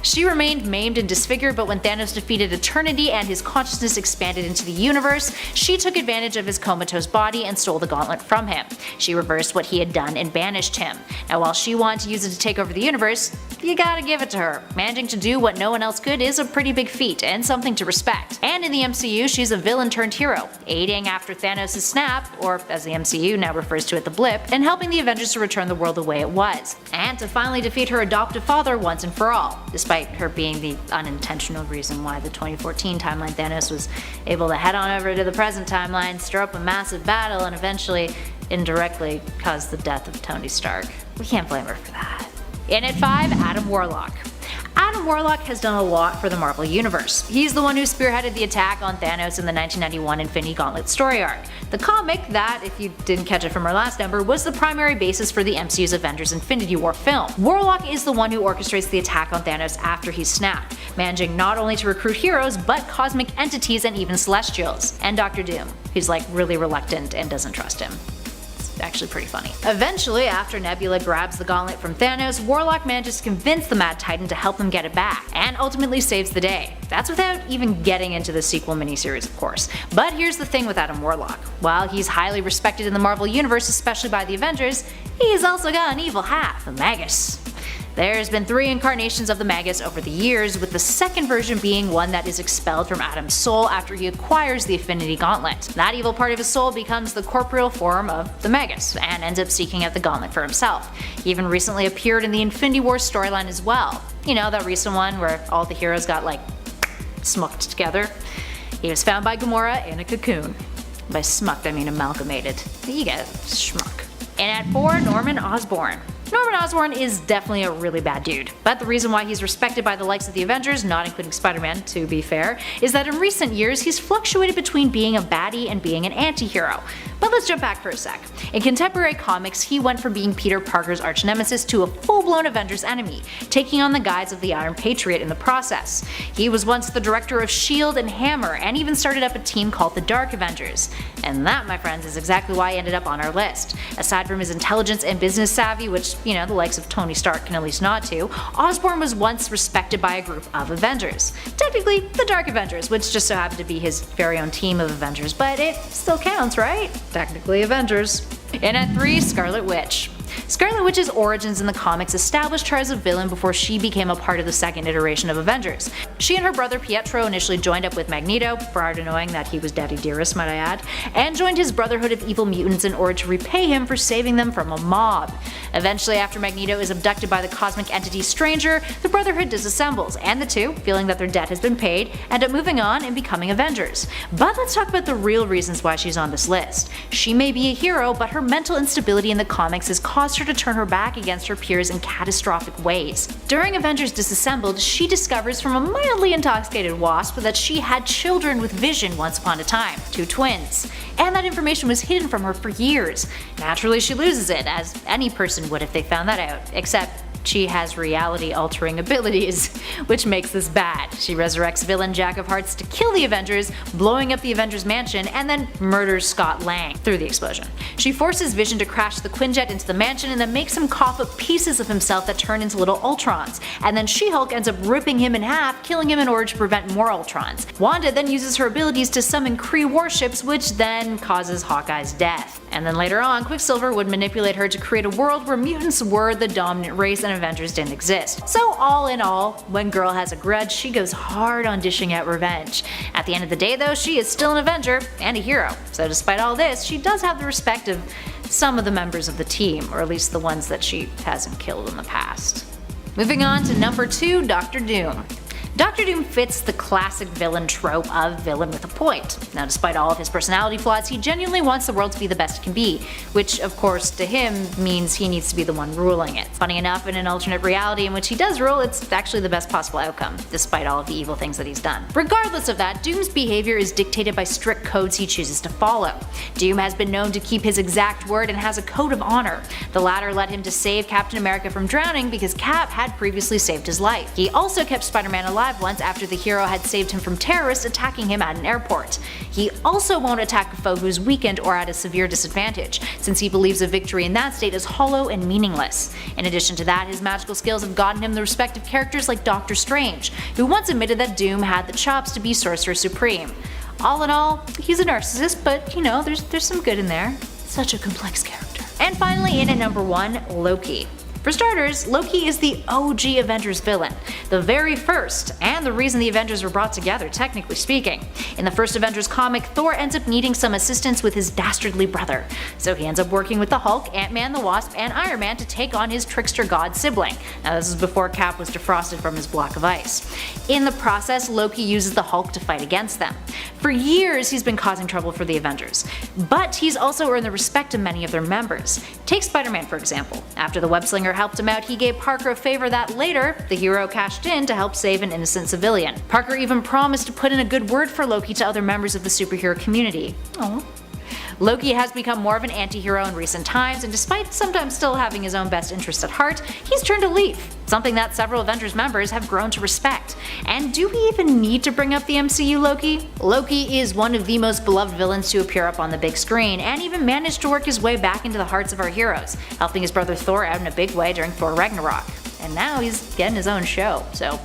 She remained maimed and disfigured, but when Thanos defeated Eternity and his consciousness expanded into the universe, she took advantage of his comatose body and stole the gauntlet from him. She reversed what he had done and banished him. Now while she wanted to use it to take over the universe, you gotta give it to her. Managing to do what no one else could is a pretty big feat, and something to respect. And in the MCU, she's a villain turned hero, aiding after Thanos' snap, or as the MCU now refers to it, the blip, and helping the Avengers to return the world the way it was, and to finally defeat her adoptive father once and for all, despite her being the unintentional reason why the 2014 timeline Thanos was able to head on over to the present timeline, stir up a massive battle, and eventually, indirectly, cause the death of Tony Stark. We can't blame her for that. In at 5, Adam Warlock. Adam Warlock has done a lot for the Marvel Universe. He's the one who spearheaded the attack on Thanos in the 1991 Infinity Gauntlet story arc. The comic that, if you didn't catch it from our last number, was the primary basis for the MCU's Avengers Infinity War film. Warlock is the one who orchestrates the attack on Thanos after he's snapped, managing not only to recruit heroes, but cosmic entities and even Celestials. And Dr. Doom, who's like really reluctant and doesn't trust him. Actually pretty funny. Eventually, after Nebula grabs the gauntlet from Thanos, Warlock manages to convince the Mad Titan to help them get it back, and ultimately saves the day. That's without even getting into the sequel miniseries, of course. But here's the thing with Adam Warlock. While he's highly respected in the Marvel Universe, especially by the Avengers, he's also got an evil half, the Magus. There's been 3 incarnations of the Magus over the years, with the second version being one that is expelled from Adam's soul after he acquires the Infinity Gauntlet. That evil part of his soul becomes the corporeal form of the Magus, and ends up seeking out the gauntlet for himself. He even recently appeared in the Infinity War storyline as well. You know, that recent one where all the heroes got like smucked together. He was found by Gamora in a cocoon. By smucked I mean amalgamated. You get it, schmuck. And at 4, Norman Osborn. Norman Osborn is definitely a really bad dude, but the reason why he's respected by the likes of the Avengers, not including Spider-Man to be fair, is that in recent years he's fluctuated between being a baddie and being an anti-hero. But let's jump back for a sec. In contemporary comics, he went from being Peter Parker's arch-nemesis to a full-blown Avengers enemy, taking on the guise of the Iron Patriot in the process. He was once the director of S.H.I.E.L.D. and Hammer, and even started up a team called the Dark Avengers. And that, my friends, is exactly why he ended up on our list. Aside from his intelligence and business savvy, which, you know, the likes of Tony Stark can at least nod to, Osborn was once respected by a group of Avengers. Technically, the Dark Avengers, which just so happened to be his very own team of Avengers, but it still counts, right? Technically Avengers. And at 3, Scarlet Witch. Scarlet Witch's origins in the comics established her as a villain before she became a part of the second iteration of Avengers. She and her brother Pietro initially joined up with Magneto, prior to knowing that he was Daddy Dearest, might I add, and joined his Brotherhood of Evil Mutants in order to repay him for saving them from a mob. Eventually, after Magneto is abducted by the cosmic entity Stranger, the Brotherhood disassembles, and the two, feeling that their debt has been paid, end up moving on and becoming Avengers. But let's talk about the real reasons why she's on this list. She may be a hero, but her mental instability in the comics has caused her to turn her back against her peers in catastrophic ways. During Avengers Disassembled, she discovers from a mildly intoxicated Wasp that she had children with Vision once upon a time, 2 twins, and that information was hidden from her for years. Naturally, she loses it, as any person would if they found that out, except she has reality-altering abilities, which makes this bad. She resurrects villain Jack of Hearts to kill the Avengers, blowing up the Avengers mansion, and then murders Scott Lang through the explosion. She forces Vision to crash the Quinjet into the mansion and then makes him cough up pieces of himself that turn into little Ultrons, and then She-Hulk ends up ripping him in half, killing him in order to prevent more Ultrons. Wanda then uses her abilities to summon Cree warships, which then causes Hawkeye's death. And then later on, Quicksilver would manipulate her to create a world where mutants were the dominant race and Avengers didn't exist. So all in all, when Girl has a grudge, she goes hard on dishing out revenge. At the end of the day though, she is still an Avenger and a hero. So despite all this, she does have the respect of some of the members of the team, or at least the ones that she hasn't killed in the past. Moving on to number 2, Dr. Doom. Doctor Doom fits the classic villain trope of villain with a point. Now, despite all of his personality flaws, he genuinely wants the world to be the best it can be, which of course to him means he needs to be the one ruling it. Funny enough, in an alternate reality in which he does rule, it's actually the best possible outcome, despite all of the evil things that he's done. Regardless of that, Doom's behavior is dictated by strict codes he chooses to follow. Doom has been known to keep his exact word and has a code of honor. The latter led him to save Captain America from drowning because Cap had previously saved his life. He also kept Spider-Man alive once after the hero had saved him from terrorists attacking him at an airport. He also won't attack a foe who's weakened or at a severe disadvantage, since he believes a victory in that state is hollow and meaningless. In addition to that, his magical skills have gotten him the respect of characters like Doctor Strange, who once admitted that Doom had the chops to be Sorcerer Supreme. All in all, he's a narcissist, but you know, there's some good in there. Such a complex character. And finally, in at number 1, Loki. For starters, Loki is the OG Avengers villain, the very first, and the reason the Avengers were brought together, technically speaking. In the first Avengers comic, Thor ends up needing some assistance with his dastardly brother, so he ends up working with the Hulk, Ant-Man the Wasp, and Iron Man to take on his trickster god sibling. Now this is before Cap was defrosted from his block of ice. In the process, Loki uses the Hulk to fight against them. For years he's been causing trouble for the Avengers, but he's also earned the respect of many of their members. Take Spider-Man for example. After the web-slinger helped him out, he gave Parker a favor that later, the hero cashed in to help save an innocent civilian. Parker even promised to put in a good word for Loki to other members of the superhero community. Aww. Loki has become more of an anti-hero in recent times, and despite sometimes still having his own best interests at heart, he's turned a leaf, something that several Avengers members have grown to respect. And do we even need to bring up the MCU Loki? Loki is one of the most beloved villains to appear up on the big screen, and even managed to work his way back into the hearts of our heroes, helping his brother Thor out in a big way during Thor Ragnarok. And now he's getting his own show, so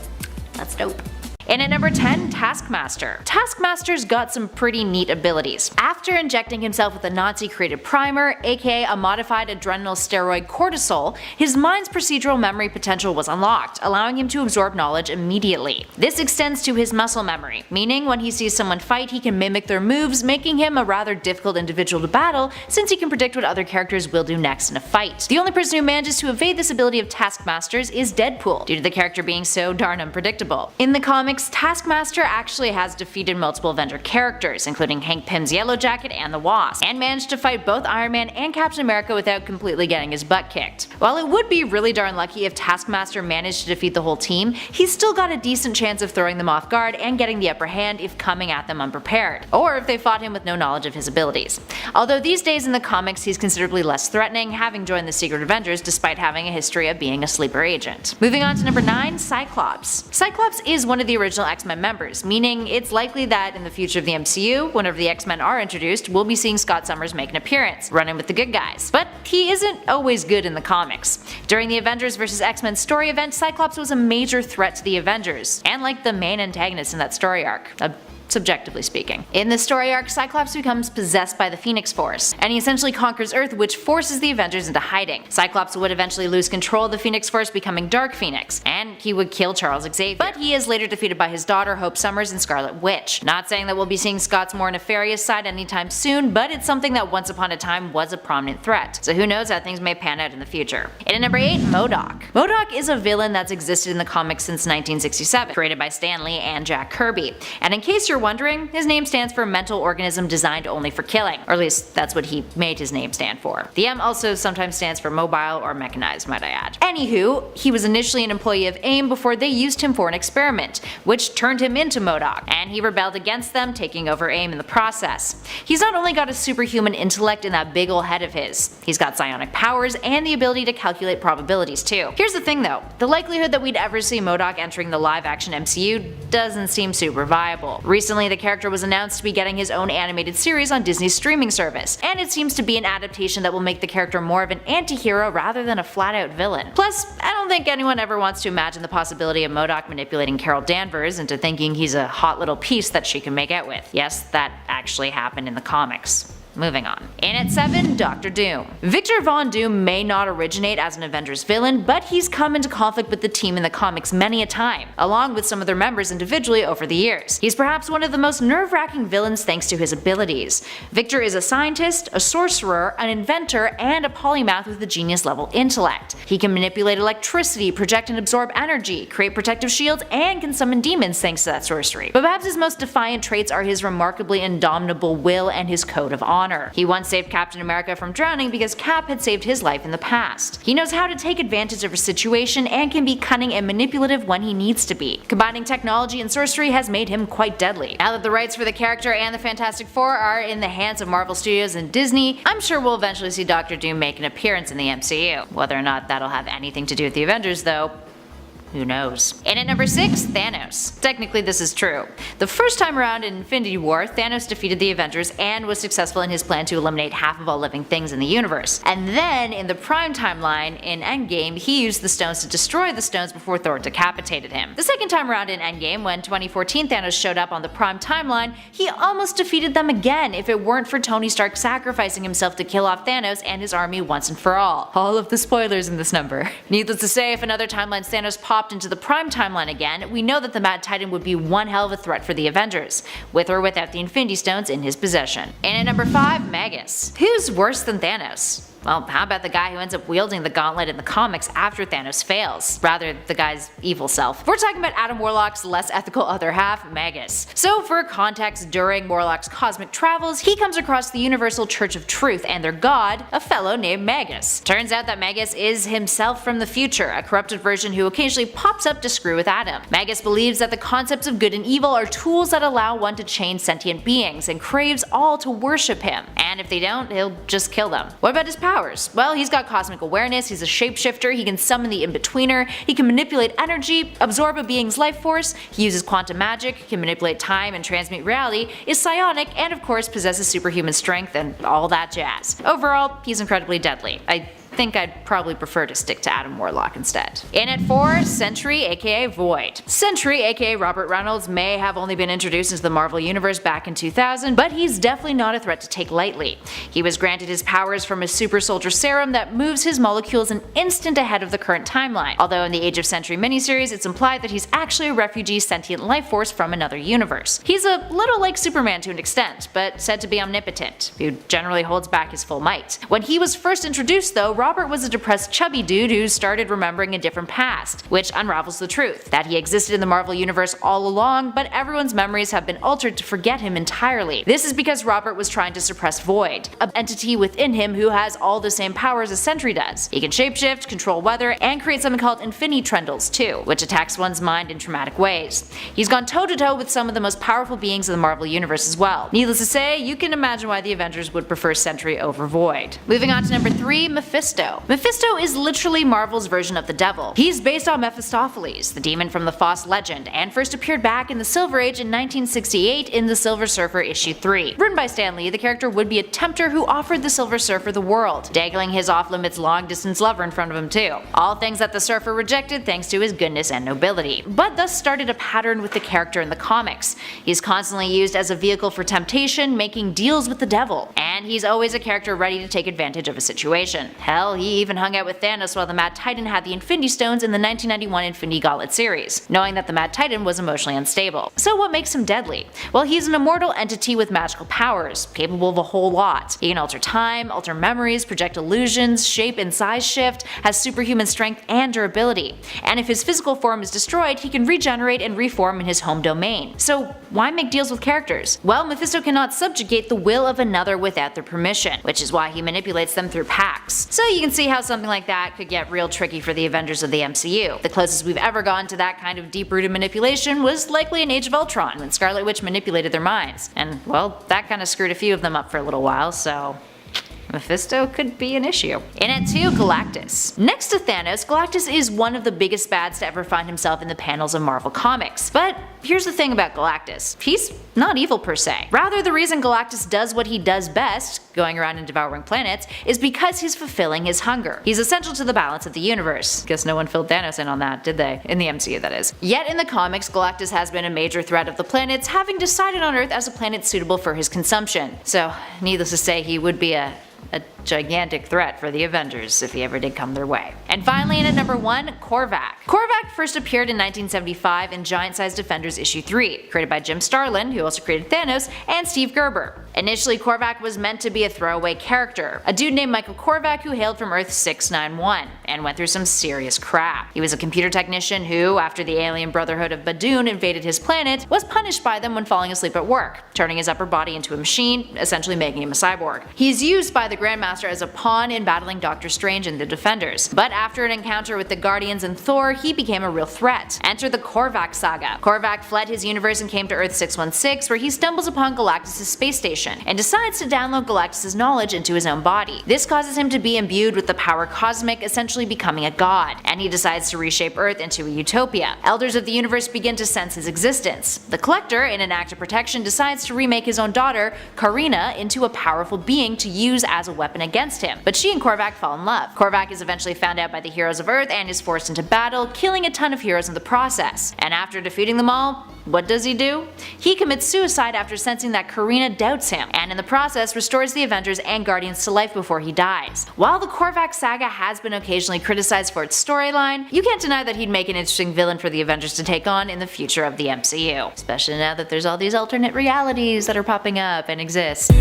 that's dope. And at number 10, Taskmaster. Taskmaster's got some pretty neat abilities. After injecting himself with a Nazi-created primer, aka a modified adrenal steroid cortisol, his mind's procedural memory potential was unlocked, allowing him to absorb knowledge immediately. This extends to his muscle memory, meaning when he sees someone fight he can mimic their moves, making him a rather difficult individual to battle since he can predict what other characters will do next in a fight. The only person who manages to evade this ability of Taskmaster's is Deadpool, due to the character being so darn unpredictable. In the comics, Taskmaster actually has defeated multiple Avenger characters, including Hank Pym's Yellow Jacket and the Wasp, and managed to fight both Iron Man and Captain America without completely getting his butt kicked. While it would be really darn lucky if Taskmaster managed to defeat the whole team, he's still got a decent chance of throwing them off guard and getting the upper hand if coming at them unprepared, or if they fought him with no knowledge of his abilities. Although these days in the comics he's considerably less threatening, having joined the Secret Avengers despite having a history of being a sleeper agent. Moving on to number 9, Cyclops. Cyclops is one of the original X-Men members, meaning it's likely that in the future of the MCU, whenever the X-Men are introduced, we'll be seeing Scott Summers make an appearance, running with the good guys. But he isn't always good in the comics. During the Avengers vs. X-Men story event, Cyclops was a major threat to the Avengers, and like the main antagonist in that story arc. Subjectively speaking. In the story arc, Cyclops becomes possessed by the Phoenix Force, and he essentially conquers Earth, which forces the Avengers into hiding. Cyclops would eventually lose control of the Phoenix Force, becoming Dark Phoenix, and he would kill Charles Xavier. But he is later defeated by his daughter, Hope Summers, and Scarlet Witch. Not saying that we'll be seeing Scott's more nefarious side anytime soon, but it's something that once upon a time was a prominent threat, so who knows how things may pan out in the future. And at number 8, MODOK. MODOK is a villain that's existed in the comics since 1967, created by Stan Lee and Jack Kirby. And in case you're wondering, his name stands for mental organism designed only for killing, or at least that's what he made his name stand for. The M also sometimes stands for mobile or mechanized, might I add. Anywho, he was initially an employee of AIM before they used him for an experiment, which turned him into MODOK, and he rebelled against them, taking over AIM in the process. He's not only got a superhuman intellect in that big ol' head of his, he's got psionic powers and the ability to calculate probabilities too. Here's the thing though, the likelihood that we'd ever see MODOK entering the live action MCU doesn't seem super viable. Recently the character was announced to be getting his own animated series on Disney's streaming service, and it seems to be an adaptation that will make the character more of an anti-hero rather than a flat-out villain. Plus, I don't think anyone ever wants to imagine the possibility of MODOK manipulating Carol Danvers into thinking he's a hot little piece that she can make out with. Yes, that actually happened in the comics. Moving on. In at 7, Dr. Doom. Victor Von Doom may not originate as an Avengers villain, but he's come into conflict with the team in the comics many a time, along with some of their members individually over the years. He's perhaps one of the most nerve-wracking villains thanks to his abilities. Victor is a scientist, a sorcerer, an inventor, and a polymath with a genius-level intellect. He can manipulate electricity, project and absorb energy, create protective shields, and can summon demons thanks to that sorcery. But perhaps his most defiant traits are his remarkably indomitable will and his code of honor. He once saved Captain America from drowning because Cap had saved his life in the past. He knows how to take advantage of a situation and can be cunning and manipulative when he needs to be. Combining technology and sorcery has made him quite deadly. Now that the rights for the character and the Fantastic Four are in the hands of Marvel Studios and Disney, I'm sure we'll eventually see Dr. Doom make an appearance in the MCU. Whether or not that'll have anything to do with the Avengers though, who knows? In at number 6, Thanos. Technically this is true. The first time around in Infinity War, Thanos defeated the Avengers and was successful in his plan to eliminate half of all living things in the universe. And then in the Prime timeline in Endgame, he used the stones to destroy the stones before Thor decapitated him. The second time around in Endgame, when 2014 Thanos showed up on the Prime timeline, he almost defeated them again if it weren't for Tony Stark sacrificing himself to kill off Thanos and his army once and for all. All of the spoilers in this number. Needless to say, if another timeline's Thanos popped into the Prime timeline again, we know that the Mad Titan would be one hell of a threat for the Avengers, with or without the Infinity Stones in his possession. And at number 5, Magus. Who's worse than Thanos? Well, how about the guy who ends up wielding the gauntlet in the comics after Thanos fails? Rather, the guy's evil self. We're talking about Adam Warlock's less ethical other half, Magus. So for context, during Warlock's cosmic travels, he comes across the Universal Church of Truth and their god, a fellow named Magus. Turns out that Magus is himself from the future, a corrupted version who occasionally pops up to screw with Adam. Magus believes that the concepts of good and evil are tools that allow one to change sentient beings and craves all to worship him. And if they don't, he'll just kill them. What about his powers? Well, he's got cosmic awareness, he's a shapeshifter, he can summon the in-betweener, he can manipulate energy, absorb a being's life force, he uses quantum magic, can manipulate time and transmute reality, is psionic, and of course possesses superhuman strength and all that jazz. Overall, he's incredibly deadly. I think I'd probably prefer to stick to Adam Warlock instead. In at 4, Sentry aka Void. Sentry aka Robert Reynolds may have only been introduced into the Marvel Universe back in 2000, but he's definitely not a threat to take lightly. He was granted his powers from a super soldier serum that moves his molecules an instant ahead of the current timeline, although in the Age of Sentry miniseries it's implied that he's actually a refugee sentient life force from another universe. He's a little like Superman to an extent, but said to be omnipotent, who generally holds back his full might. When he was first introduced though, Robert was a depressed chubby dude who started remembering a different past, which unravels the truth, that he existed in the Marvel Universe all along, but everyone's memories have been altered to forget him entirely. This is because Robert was trying to suppress Void, an entity within him who has all the same powers as Sentry does. He can shapeshift, control weather, and create something called Infinity Trundles too, which attacks one's mind in traumatic ways. He's gone toe-to-toe with some of the most powerful beings in the Marvel Universe as well. Needless to say, you can imagine why the Avengers would prefer Sentry over Void. Moving on to number 3, Mephisto. Mephisto is literally Marvel's version of the devil. He's based on Mephistopheles, the demon from the Foss legend, and first appeared back in the Silver Age in 1968 in The Silver Surfer issue 3. Written by Stan Lee, the character would be a tempter who offered the Silver Surfer the world, dangling his off-limits long-distance lover in front of him too. All things that the Surfer rejected thanks to his goodness and nobility. But thus started a pattern with the character in the comics. He's constantly used as a vehicle for temptation, making deals with the devil. And he's always a character ready to take advantage of a situation. Hell, he even hung out with Thanos while the Mad Titan had the Infinity Stones in the 1991 Infinity Gauntlet series, knowing that the Mad Titan was emotionally unstable. So what makes him deadly? Well, he's an immortal entity with magical powers, capable of a whole lot. He can alter time, alter memories, project illusions, shape and size shift, has superhuman strength and durability. And if his physical form is destroyed, he can regenerate and reform in his home domain. So why make deals with characters? Well, Mephisto cannot subjugate the will of another without their permission, which is why he manipulates them through pacts. So you can see how something like that could get real tricky for the Avengers of the MCU. The closest we've ever gone to that kind of deep-rooted manipulation was likely in Age of Ultron, when Scarlet Witch manipulated their minds. And, well, that kinda screwed a few of them up for a little while, so Mephisto could be an issue. In at 2, Galactus. Next to Thanos, Galactus is one of the biggest bads to ever find himself in the panels of Marvel Comics. But here's the thing about Galactus. He's not evil per se. Rather, the reason Galactus does what he does best, going around and devouring planets, is because he's fulfilling his hunger. He's essential to the balance of the universe. Guess no one filled Thanos in on that, did they? In the MCU, that is. Yet in the comics, Galactus has been a major threat of the planets, having decided on Earth as a planet suitable for his consumption. So, needless to say, he would be a gigantic threat for the Avengers if he ever did come their way. And finally, in at number 1, Korvac. Korvac first appeared in 1975 in Giant Size Defenders issue 3, created by Jim Starlin, who also created Thanos, and Steve Gerber. Initially, Korvac was meant to be a throwaway character, a dude named Michael Korvac who hailed from Earth 691 and went through some serious crap. He was a computer technician who, after the alien Brotherhood of Badoon invaded his planet, was punished by them when falling asleep at work, turning his upper body into a machine, essentially making him a cyborg. He's used by the Grandmaster as a pawn in battling Doctor Strange and the Defenders, but after an encounter with the Guardians and Thor, he became a real threat. Enter the Korvac saga. Korvac fled his universe and came to Earth 616, where he stumbles upon Galactus' space station and decides to download Galactus' knowledge into his own body. This causes him to be imbued with the power cosmic, essentially becoming a god, and he decides to reshape Earth into a utopia. Elders of the universe begin to sense his existence. The Collector, in an act of protection, decides to remake his own daughter, Karina, into a powerful being to use as a weapon against him, but she and Korvac fall in love. Korvac is eventually found out by the heroes of Earth and is forced into battle, killing a ton of heroes in the process. And after defeating them all, what does he do? He commits suicide after sensing that Karina doubts him, and in the process restores the Avengers and Guardians to life before he dies. While the Korvac saga has been occasionally criticized for its storyline, you can't deny that he'd make an interesting villain for the Avengers to take on in the future of the MCU, especially now that there's all these alternate realities that are popping up and exist.